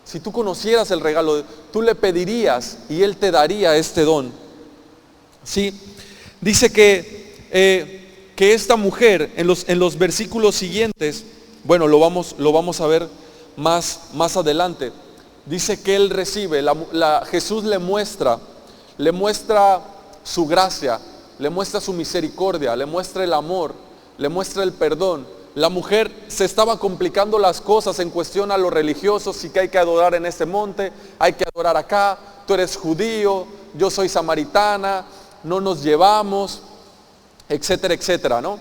Si tú conocieras el regalo, tú le pedirías y Él te daría este don. ¿Sí? Dice que esta mujer, en los versículos siguientes, bueno, lo vamos a ver más adelante. Dice que Él recibe, Jesús le muestra su gracia, le muestra su misericordia, le muestra el amor, le muestra el perdón. La mujer se estaba complicando las cosas en cuestión a lo religioso, sí que hay que adorar en este monte, hay que adorar acá, tú eres judío, yo soy samaritana, no nos llevamos, etcétera, etcétera, ¿no?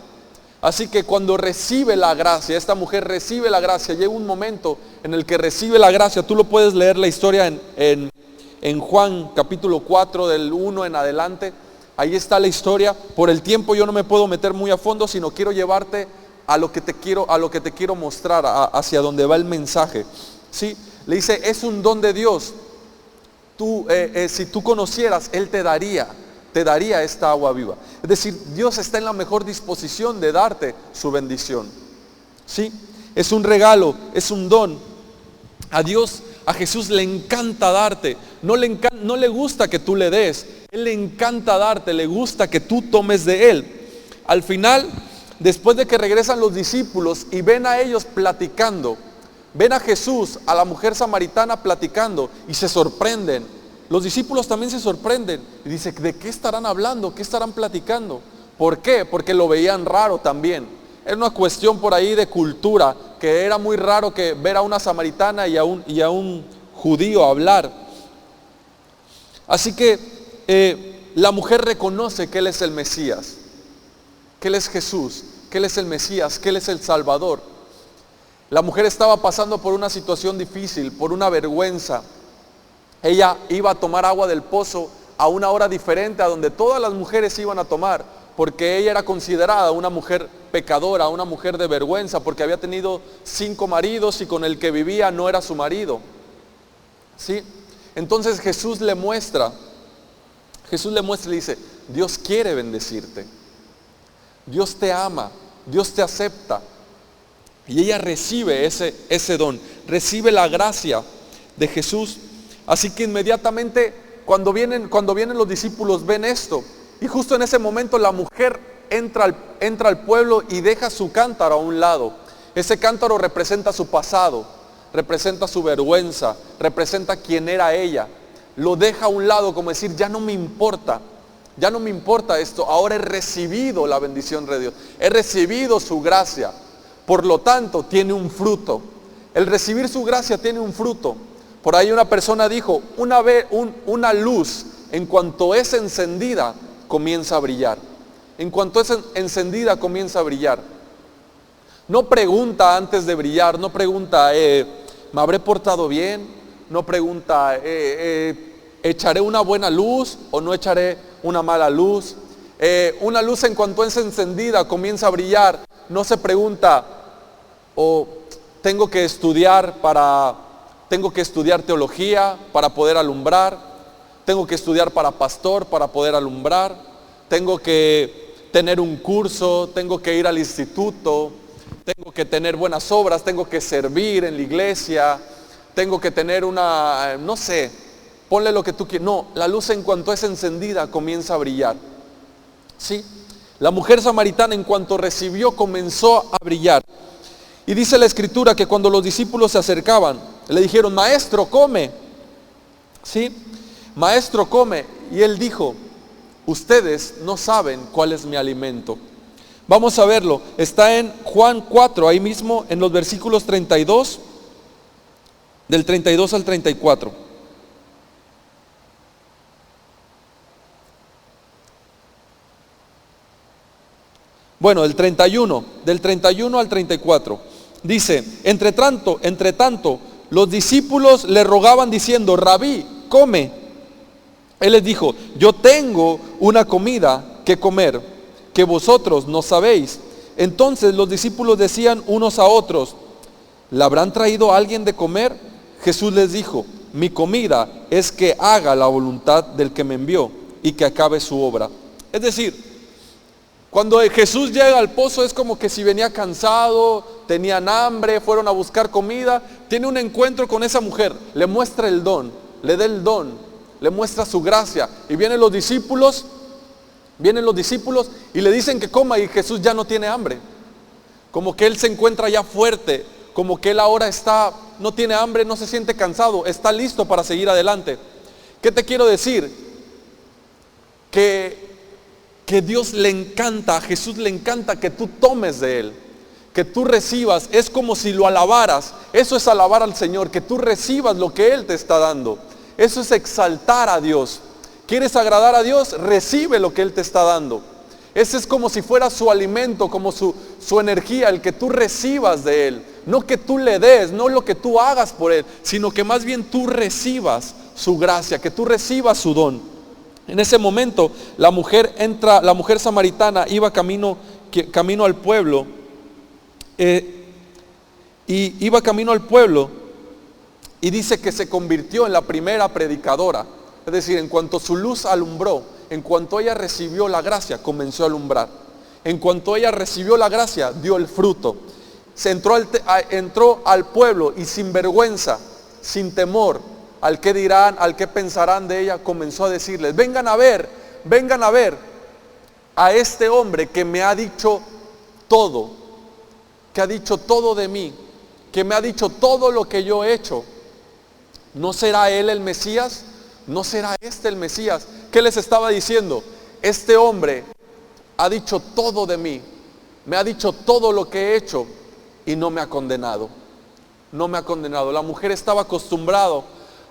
Así que cuando recibe la gracia, esta mujer recibe la gracia, llega un momento en el que recibe la gracia. Tú lo puedes leer la historia en Juan capítulo 4 del 1 en adelante. Ahí está la historia. Por el tiempo yo no me puedo meter muy a fondo, sino quiero llevarte a lo que te quiero mostrar, hacia donde va el mensaje. ¿Sí? Le dice, es un don de Dios. Si tú conocieras, Él te daría esta agua viva. Es decir, Dios está en la mejor disposición de darte su bendición. ¿Sí? Es un regalo, es un don. A Jesús le encanta darte. No le gusta que tú le des. Él le encanta darte, le gusta que tú tomes de Él. Al final, después de que regresan los discípulos y ven a ellos platicando, ven a Jesús, a la mujer samaritana platicando y se sorprenden. Los discípulos también se sorprenden y dicen, ¿de qué estarán hablando? ¿Qué estarán platicando? ¿Por qué? Porque lo veían raro también. Era una cuestión por ahí de cultura, que era muy raro que ver a una samaritana y a un judío hablar. Así que la mujer reconoce que Él es el Mesías, que Él es Jesús, que Él es el Mesías, que Él es el Salvador. La mujer estaba pasando por una situación difícil, por una vergüenza. Ella iba a tomar agua del pozo a una hora diferente a donde todas las mujeres iban a tomar, porque ella era considerada una mujer pecadora, una mujer de vergüenza, porque había tenido 5 maridos y con el que vivía no era su marido. ¿Sí? Entonces Jesús le muestra y le dice, Dios quiere bendecirte, Dios te ama, Dios te acepta. Y ella recibe ese don, recibe la gracia de Jesús. Así que inmediatamente cuando vienen los discípulos ven esto, y justo en ese momento la mujer entra al pueblo y deja su cántaro a un lado. Ese cántaro representa su pasado, representa su vergüenza, representa quién era ella. Lo deja a un lado como decir, ya no me importa esto, ahora he recibido la bendición de Dios, he recibido su gracia, por lo tanto tiene un fruto. El recibir su gracia tiene un fruto. Por ahí una persona dijo, una luz en cuanto es encendida comienza a brillar. En cuanto es encendida comienza a brillar. No pregunta antes de brillar, no pregunta, ¿me habré portado bien? No pregunta, ¿echaré una buena luz o no echaré una mala luz? Una luz en cuanto es encendida comienza a brillar. No se pregunta, tengo que estudiar teología para poder alumbrar, tengo que estudiar para pastor para poder alumbrar, tengo que tener un curso, tengo que ir al instituto, tengo que tener buenas obras, tengo que servir en la iglesia, tengo que tener no sé, ponle lo que tú quieras. No, la luz en cuanto es encendida comienza a brillar. ¿Sí? La mujer samaritana en cuanto recibió comenzó a brillar. Y dice la escritura que cuando los discípulos se acercaban, le dijeron, maestro, come. ¿Sí? Maestro, come. Y él dijo, ustedes no saben cuál es mi alimento. Vamos a verlo. Está en Juan 4, ahí mismo en los versículos 32, del 32 al 34. Bueno, del 31 al 34. Dice, entre tanto, los discípulos le rogaban diciendo, Rabí, come. Él les dijo, yo tengo una comida que comer, que vosotros no sabéis. Entonces los discípulos decían unos a otros, ¿le habrán traído a alguien de comer? Jesús les dijo, mi comida es que haga la voluntad del que me envió y que acabe su obra. Es decir, Cuando Jesús llega al pozo es como que si venía cansado, tenían hambre, fueron a buscar comida, tiene un encuentro con esa mujer, le muestra el don, le da el don, le muestra su gracia, y vienen los discípulos y le dicen que coma, y Jesús ya no tiene hambre, como que él se encuentra ya fuerte, como que él ahora no tiene hambre, no se siente cansado, está listo para seguir adelante. ¿Qué te quiero decir? Que Dios le encanta, a Jesús le encanta que tú tomes de Él, que tú recibas, es como si lo alabaras. Eso es alabar al Señor, que tú recibas lo que Él te está dando. Eso es exaltar a Dios. ¿Quieres agradar a Dios? Recibe lo que Él te está dando. Ese es como si fuera su alimento, como su energía, el que tú recibas de Él. No que tú le des, no lo que tú hagas por Él, sino que más bien tú recibas su gracia, que tú recibas su don. En ese momento la mujer samaritana iba camino al pueblo, y iba camino al pueblo, y dice que se convirtió en la primera predicadora. Es decir, en cuanto su luz alumbró, en cuanto ella recibió la gracia, comenzó a alumbrar. En cuanto ella recibió la gracia, dio el fruto. Entró al pueblo y sin vergüenza, sin temor al que dirán, al que pensarán de ella, comenzó a decirles: vengan a ver a este hombre que me ha dicho todo, que ha dicho todo de mí, que me ha dicho todo lo que yo he hecho. ¿No será él el Mesías? ¿No será este el Mesías? ¿Qué les estaba diciendo? Este hombre ha dicho todo de mí, me ha dicho todo lo que he hecho y no me ha condenado. No me ha condenado. La mujer estaba acostumbrada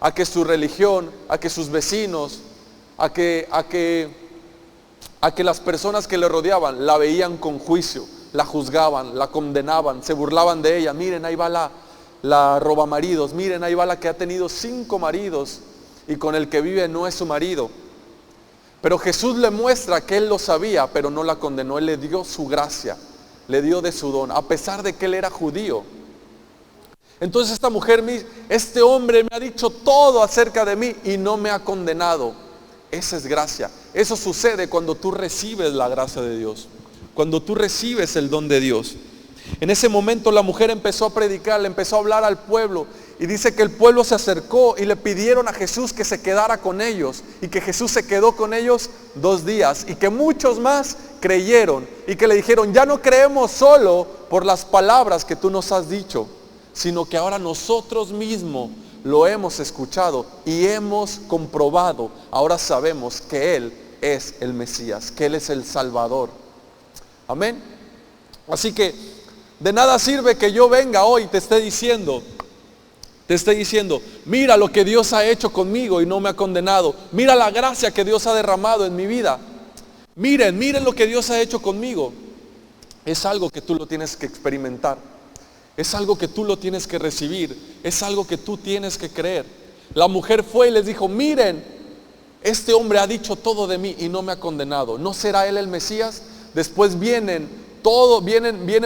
a que su religión, a que sus vecinos, a que las personas que le rodeaban la veían con juicio, la juzgaban, la condenaban, se burlaban de ella. Miren, ahí va la robamaridos, miren, ahí va la que ha tenido 5 maridos y con el que vive no es su marido. Pero Jesús le muestra que él lo sabía, pero no la condenó. Él le dio su gracia, le dio de su don, a pesar de que él era judío. Entonces esta mujer me dice: este hombre me ha dicho todo acerca de mí y no me ha condenado. Esa es gracia. Eso sucede cuando tú recibes la gracia de Dios, cuando tú recibes el don de Dios. En ese momento la mujer empezó a predicar, le empezó a hablar al pueblo, y dice que el pueblo se acercó y le pidieron a Jesús que se quedara con ellos, y que Jesús se quedó con ellos 2 días, y que muchos más creyeron, y que le dijeron: ya no creemos solo por las palabras que tú nos has dicho, sino que ahora nosotros mismos lo hemos escuchado y hemos comprobado. Ahora sabemos que Él es el Mesías, que Él es el Salvador. Amén. Así que de nada sirve que yo venga hoy y te esté diciendo, mira lo que Dios ha hecho conmigo y no me ha condenado. Mira la gracia que Dios ha derramado en mi vida. Miren lo que Dios ha hecho conmigo. Es algo que tú lo tienes que experimentar. Es algo que tú lo tienes que recibir. Es algo que tú tienes que creer. La mujer fue y les dijo: miren, este hombre ha dicho todo de mí y no me ha condenado. ¿No será él el Mesías? Después viene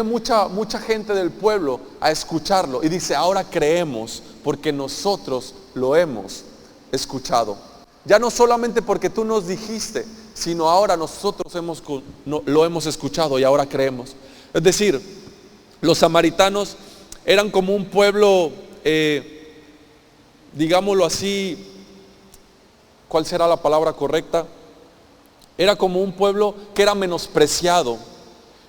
mucha gente del pueblo a escucharlo, y dice: ahora creemos porque nosotros lo hemos escuchado. Ya no solamente porque tú nos dijiste, sino ahora nosotros lo hemos escuchado y ahora creemos. Es decir, los samaritanos eran como un pueblo, digámoslo así, ¿cuál será la palabra correcta? Era como un pueblo que era menospreciado.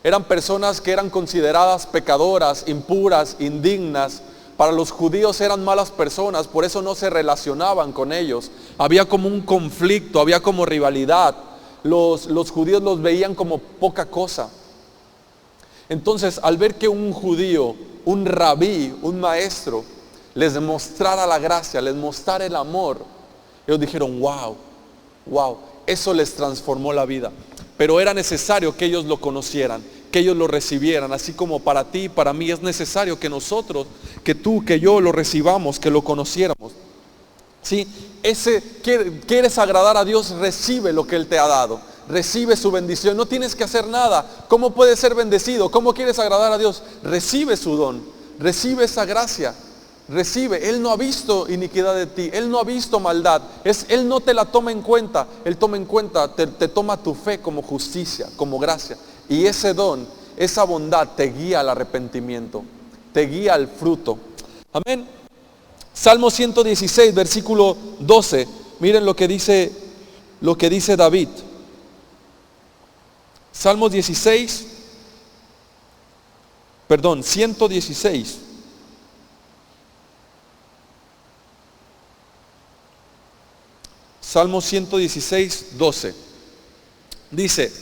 Eran personas que eran consideradas pecadoras, impuras, indignas. Para los judíos eran malas personas, por eso no se relacionaban con ellos. Había como un conflicto, había como rivalidad. Los judíos los veían como poca cosa. Entonces, al ver que un judío, un rabí, un maestro, les mostrara la gracia, les mostrara el amor, ellos dijeron: wow, eso les transformó la vida. Pero era necesario que ellos lo conocieran, que ellos lo recibieran, así como para ti y para mí es necesario que nosotros, que tú, que yo lo recibamos, que lo conociéramos. ¿Sí? ¿Quieres agradar a Dios? Recibe lo que Él te ha dado, recibe su bendición, no tienes que hacer nada. ¿Cómo puedes ser bendecido? ¿Cómo quieres agradar a Dios? Recibe su don, recibe esa gracia. Recibe. Él no ha visto iniquidad de ti, Él no ha visto maldad, Él no te la toma en cuenta, Él toma en cuenta, te toma tu fe como justicia, como gracia. Y ese don, esa bondad te guía al arrepentimiento, te guía al fruto. Amén. Salmo 116, versículo 12. Miren lo que dice David. Salmo 116. Salmo 116, 12. Dice,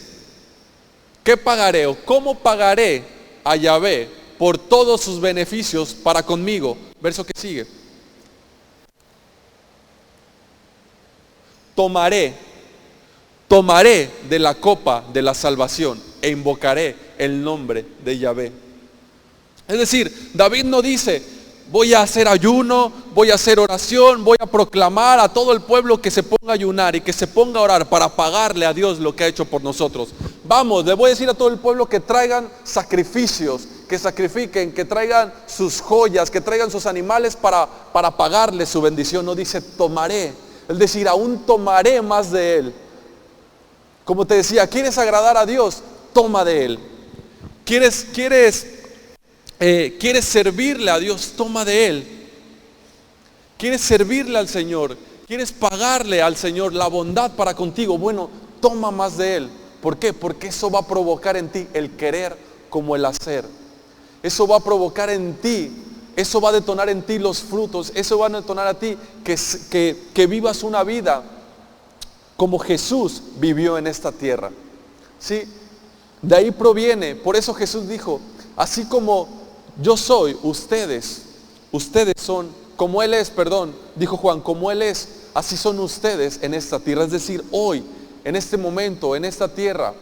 ¿qué pagaré o cómo pagaré a Yahvé por todos sus beneficios para conmigo? Verso que sigue. Tomaré de la copa de la salvación e invocaré el nombre de Yahvé. Es decir, David no dice, voy a hacer ayuno, voy a hacer oración, voy a proclamar a todo el pueblo que se ponga a ayunar y que se ponga a orar para pagarle a Dios lo que ha hecho por nosotros. Vamos, le voy a decir a todo el pueblo que traigan sacrificios, que sacrifiquen, que traigan sus joyas, que traigan sus animales para pagarle su bendición. No dice tomaré, es decir, aún tomaré más de Él. Como te decía, ¿quieres agradar a Dios? Toma de Él. ¿Quieres servirle a Dios? Toma de Él. ¿Quieres servirle al Señor? ¿Quieres pagarle al Señor la bondad para contigo? Bueno, toma más de Él. ¿Por qué? Porque eso va a provocar en ti el querer como el hacer. Eso va a provocar en ti, eso va a detonar en ti los frutos. Eso va a detonar a ti que vivas una vida como Jesús vivió en esta tierra. ¿Sí? De ahí proviene, por eso Jesús dijo, así como yo soy, ustedes son, como Él es, dijo Juan, como Él es, así son ustedes en esta tierra. Es decir, hoy, en este momento, en esta tierra,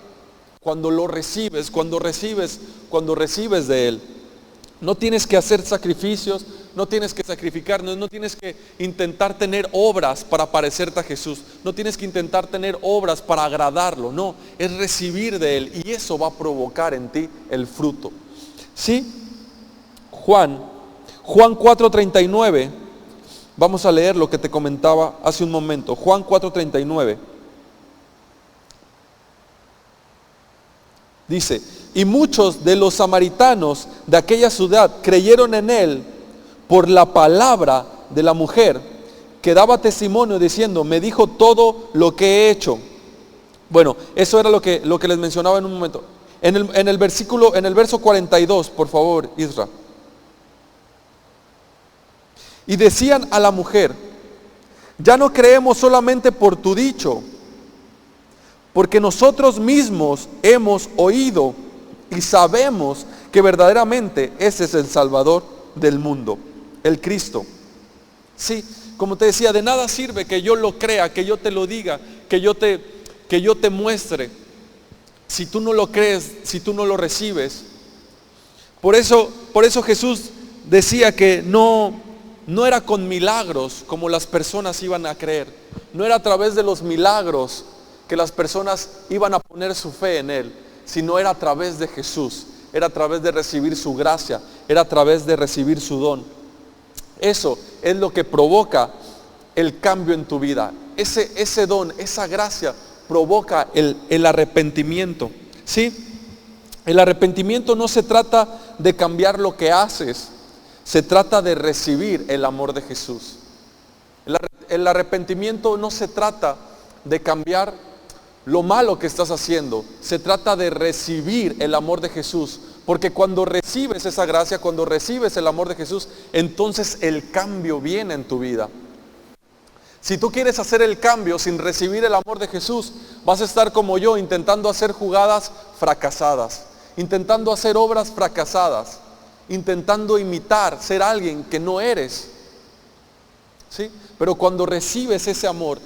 cuando recibes de Él, no tienes que hacer sacrificios, no tienes que sacrificarnos, no tienes que intentar tener obras para parecerte a Jesús, no tienes que intentar tener obras para agradarlo, no, es recibir de Él y eso va a provocar en ti el fruto. ¿Sí? Juan 4:39, vamos a leer lo que te comentaba hace un momento. Juan 4:39 dice, y muchos de los samaritanos de aquella ciudad creyeron en Él por la palabra de la mujer que daba testimonio diciendo, me dijo todo lo que he hecho. Bueno, eso era lo que les mencionaba en un momento. En el verso 42, por favor, Isra. Y decían a la mujer, ya no creemos solamente por tu dicho, porque nosotros mismos hemos oído y sabemos que verdaderamente ese es el Salvador del mundo, el Cristo. Sí, como te decía, de nada sirve que yo lo crea, que yo te lo diga, que yo te muestre, si tú no lo crees, si tú no lo recibes. Por eso Jesús decía que no era con milagros como las personas iban a creer. No era a través de los milagros que las personas iban a poner su fe en Él, sino era a través de Jesús, era a través de recibir su gracia, era a través de recibir su don. Eso es lo que provoca el cambio en tu vida. Ese don, esa gracia provoca el arrepentimiento. ¿Sí? El arrepentimiento no se trata de cambiar lo que haces, se trata de recibir el amor de Jesús. El arrepentimiento no se trata de cambiar lo malo que estás haciendo, se trata de recibir el amor de Jesús, porque cuando recibes esa gracia, cuando recibes el amor de Jesús, entonces el cambio viene en tu vida. Si tú quieres hacer el cambio sin recibir el amor de Jesús, vas a estar como yo, intentando hacer jugadas fracasadas, intentando hacer obras fracasadas, intentando imitar, ser alguien que no eres. ¿Sí? Pero cuando recibes ese amor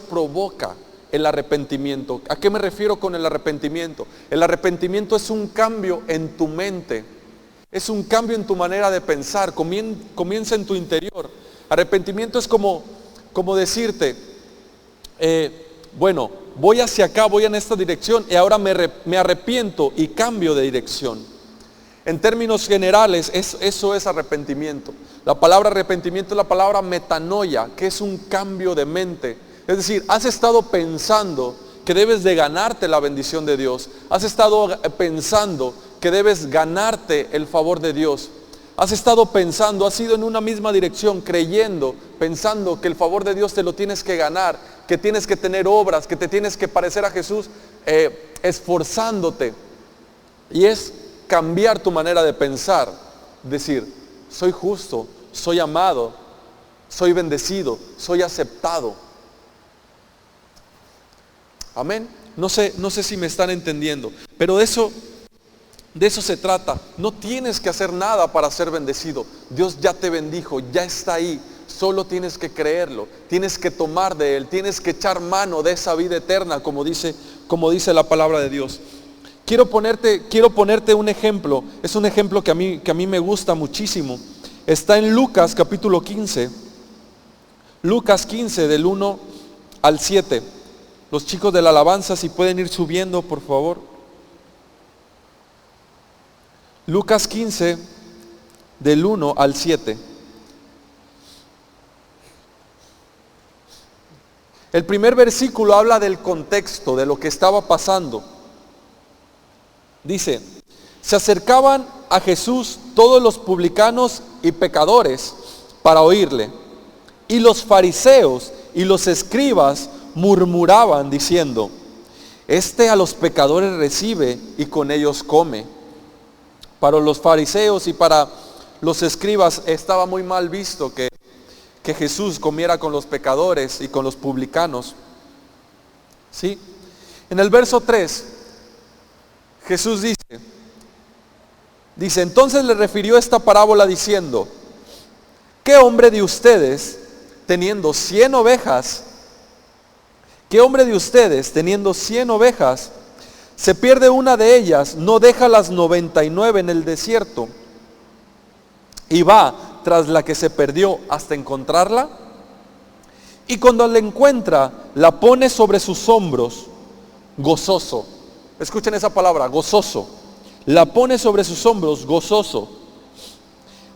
provoca el arrepentimiento. ¿A qué me refiero con el arrepentimiento? El arrepentimiento es un cambio en tu mente, es un cambio en tu manera de pensar, comienza en tu interior. Arrepentimiento es como decirte, bueno, voy hacia acá, voy en esta dirección y ahora me arrepiento y cambio de dirección. En términos generales, eso es arrepentimiento. La palabra arrepentimiento es la palabra metanoia, que es un cambio de mente. Es decir, has estado pensando que debes de ganarte la bendición de Dios. Has estado pensando que debes ganarte el favor de Dios. Has estado pensando, has ido en una misma dirección, creyendo, pensando que el favor de Dios te lo tienes que ganar, que tienes que tener obras, que te tienes que parecer a Jesús, esforzándote. Y es cambiar tu manera de pensar, decir, soy justo, soy amado, soy bendecido, soy aceptado. Amén. No sé si me están entendiendo, pero de eso se trata. No tienes que hacer nada para ser bendecido. Dios ya te bendijo, ya está ahí. Solo tienes que creerlo, tienes que tomar de Él, tienes que echar mano de esa vida eterna, como dice la palabra de Dios. Quiero ponerte un ejemplo. Es un ejemplo que a mí me gusta muchísimo. Está en Lucas capítulo 15. Lucas 15 del 1 al 7. Los chicos de la alabanza, si pueden ir subiendo, por favor. Lucas 15 del 1 al 7. El primer versículo habla del contexto, de lo que estaba pasando. Dice, se acercaban a Jesús todos los publicanos y pecadores para oírle. Y los fariseos y los escribas murmuraban diciendo, este a los pecadores recibe y con ellos come. Para los fariseos y para los escribas estaba muy mal visto que Jesús comiera con los pecadores y con los publicanos. ¿Sí? En el verso 3, Jesús dice, entonces le refirió esta parábola diciendo, ¿qué hombre de ustedes teniendo 100 ovejas, se pierde una de ellas, no deja las 99 en el desierto y va tras la que se perdió hasta encontrarla? Y cuando la encuentra, la pone sobre sus hombros, gozoso. Escuchen esa palabra, gozoso. La pone sobre sus hombros, gozoso.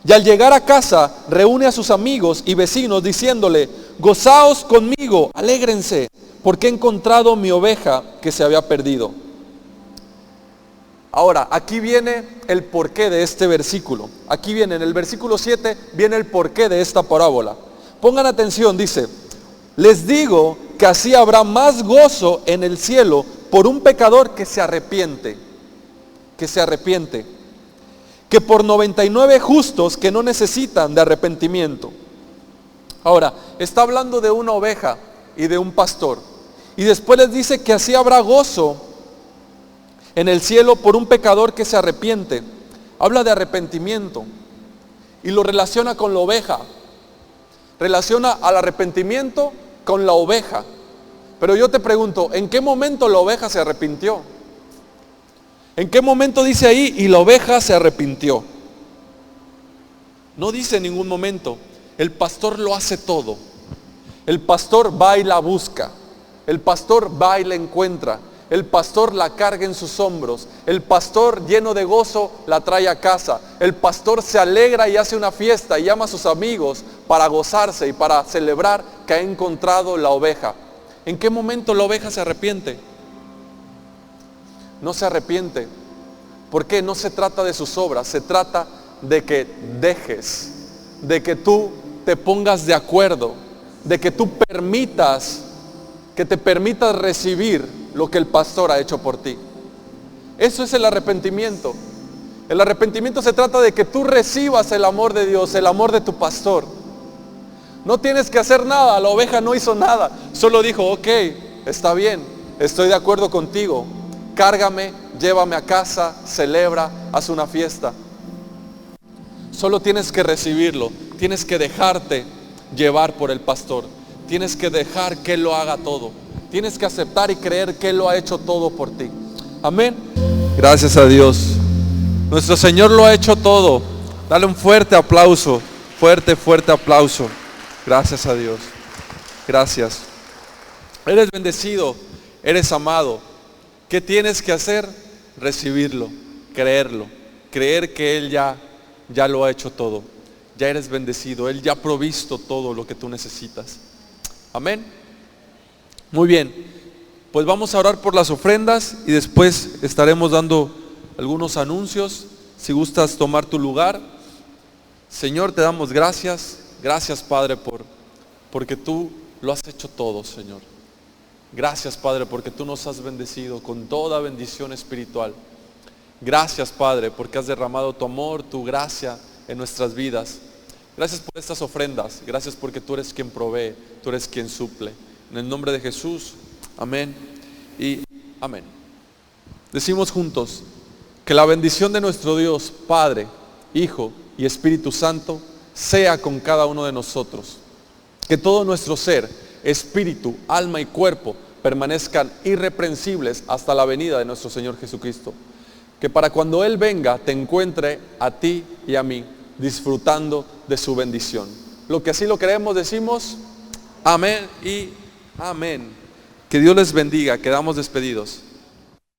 Y al llegar a casa, reúne a sus amigos y vecinos diciéndole, gozaos conmigo, alégrense, porque he encontrado mi oveja que se había perdido. Ahora, aquí viene el porqué de este versículo. Aquí viene, en el versículo 7, viene el porqué de esta parábola. Pongan atención, dice, les digo que así habrá más gozo en el cielo por un pecador que se arrepiente, que por 99 justos que no necesitan de arrepentimiento. Ahora, está hablando de una oveja y de un pastor. Y después les dice que así habrá gozo en el cielo por un pecador que se arrepiente. Habla de arrepentimiento y lo relaciona con la oveja. Relaciona al arrepentimiento con la oveja. Pero yo te pregunto, ¿en qué momento la oveja se arrepintió? ¿En qué momento dice ahí, y la oveja se arrepintió? No dice en ningún momento. El pastor lo hace todo. El pastor va y la busca. El pastor va y la encuentra. El pastor la carga en sus hombros. El pastor, lleno de gozo, la trae a casa. El pastor se alegra y hace una fiesta y llama a sus amigos para gozarse y para celebrar que ha encontrado la oveja. ¿En qué momento la oveja se arrepiente? No se arrepiente. ¿Por qué? No se trata de sus obras, se trata de que dejes, de que tú te pongas de acuerdo, de que tú te permitas recibir lo que el pastor ha hecho por ti. Eso es el arrepentimiento. El arrepentimiento se trata de que tú recibas el amor de Dios, el amor de tu pastor. No tienes que hacer nada, la oveja no hizo nada, solo dijo, ok, está bien, estoy de acuerdo contigo, cárgame, llévame a casa, celebra, haz una fiesta. Solo tienes que recibirlo, tienes que dejarte llevar por el pastor, tienes que dejar que Él lo haga todo, tienes que aceptar y creer que Él lo ha hecho todo por ti. Amén. Gracias a Dios. Nuestro Señor lo ha hecho todo. Dale un fuerte aplauso, fuerte aplauso. Gracias a Dios. Gracias. Eres bendecido, eres amado. ¿Qué tienes que hacer? Recibirlo, creerlo, creer que Él ya lo ha hecho todo. Ya eres bendecido, Él ya ha provisto todo lo que tú necesitas. Amén. Muy bien. Pues vamos a orar por las ofrendas y después estaremos dando algunos anuncios. Si gustas tomar tu lugar. Señor, te damos gracias. Gracias, Padre, porque tú lo has hecho todo, Señor. Gracias, Padre, porque tú nos has bendecido con toda bendición espiritual. Gracias, Padre, porque has derramado tu amor, tu gracia en nuestras vidas. Gracias por estas ofrendas. Gracias porque tú eres quien provee, tú eres quien suple. En el nombre de Jesús, amén y amén. Decimos juntos: que la bendición de nuestro Dios, Padre, Hijo y Espíritu Santo, sea con cada uno de nosotros. Que todo nuestro ser, espíritu, alma y cuerpo permanezcan irreprensibles hasta la venida de nuestro Señor Jesucristo. Que para cuando Él venga te encuentre a ti y a mí disfrutando de su bendición. Lo que así lo creemos decimos amén y amén. Que Dios les bendiga. Quedamos despedidos.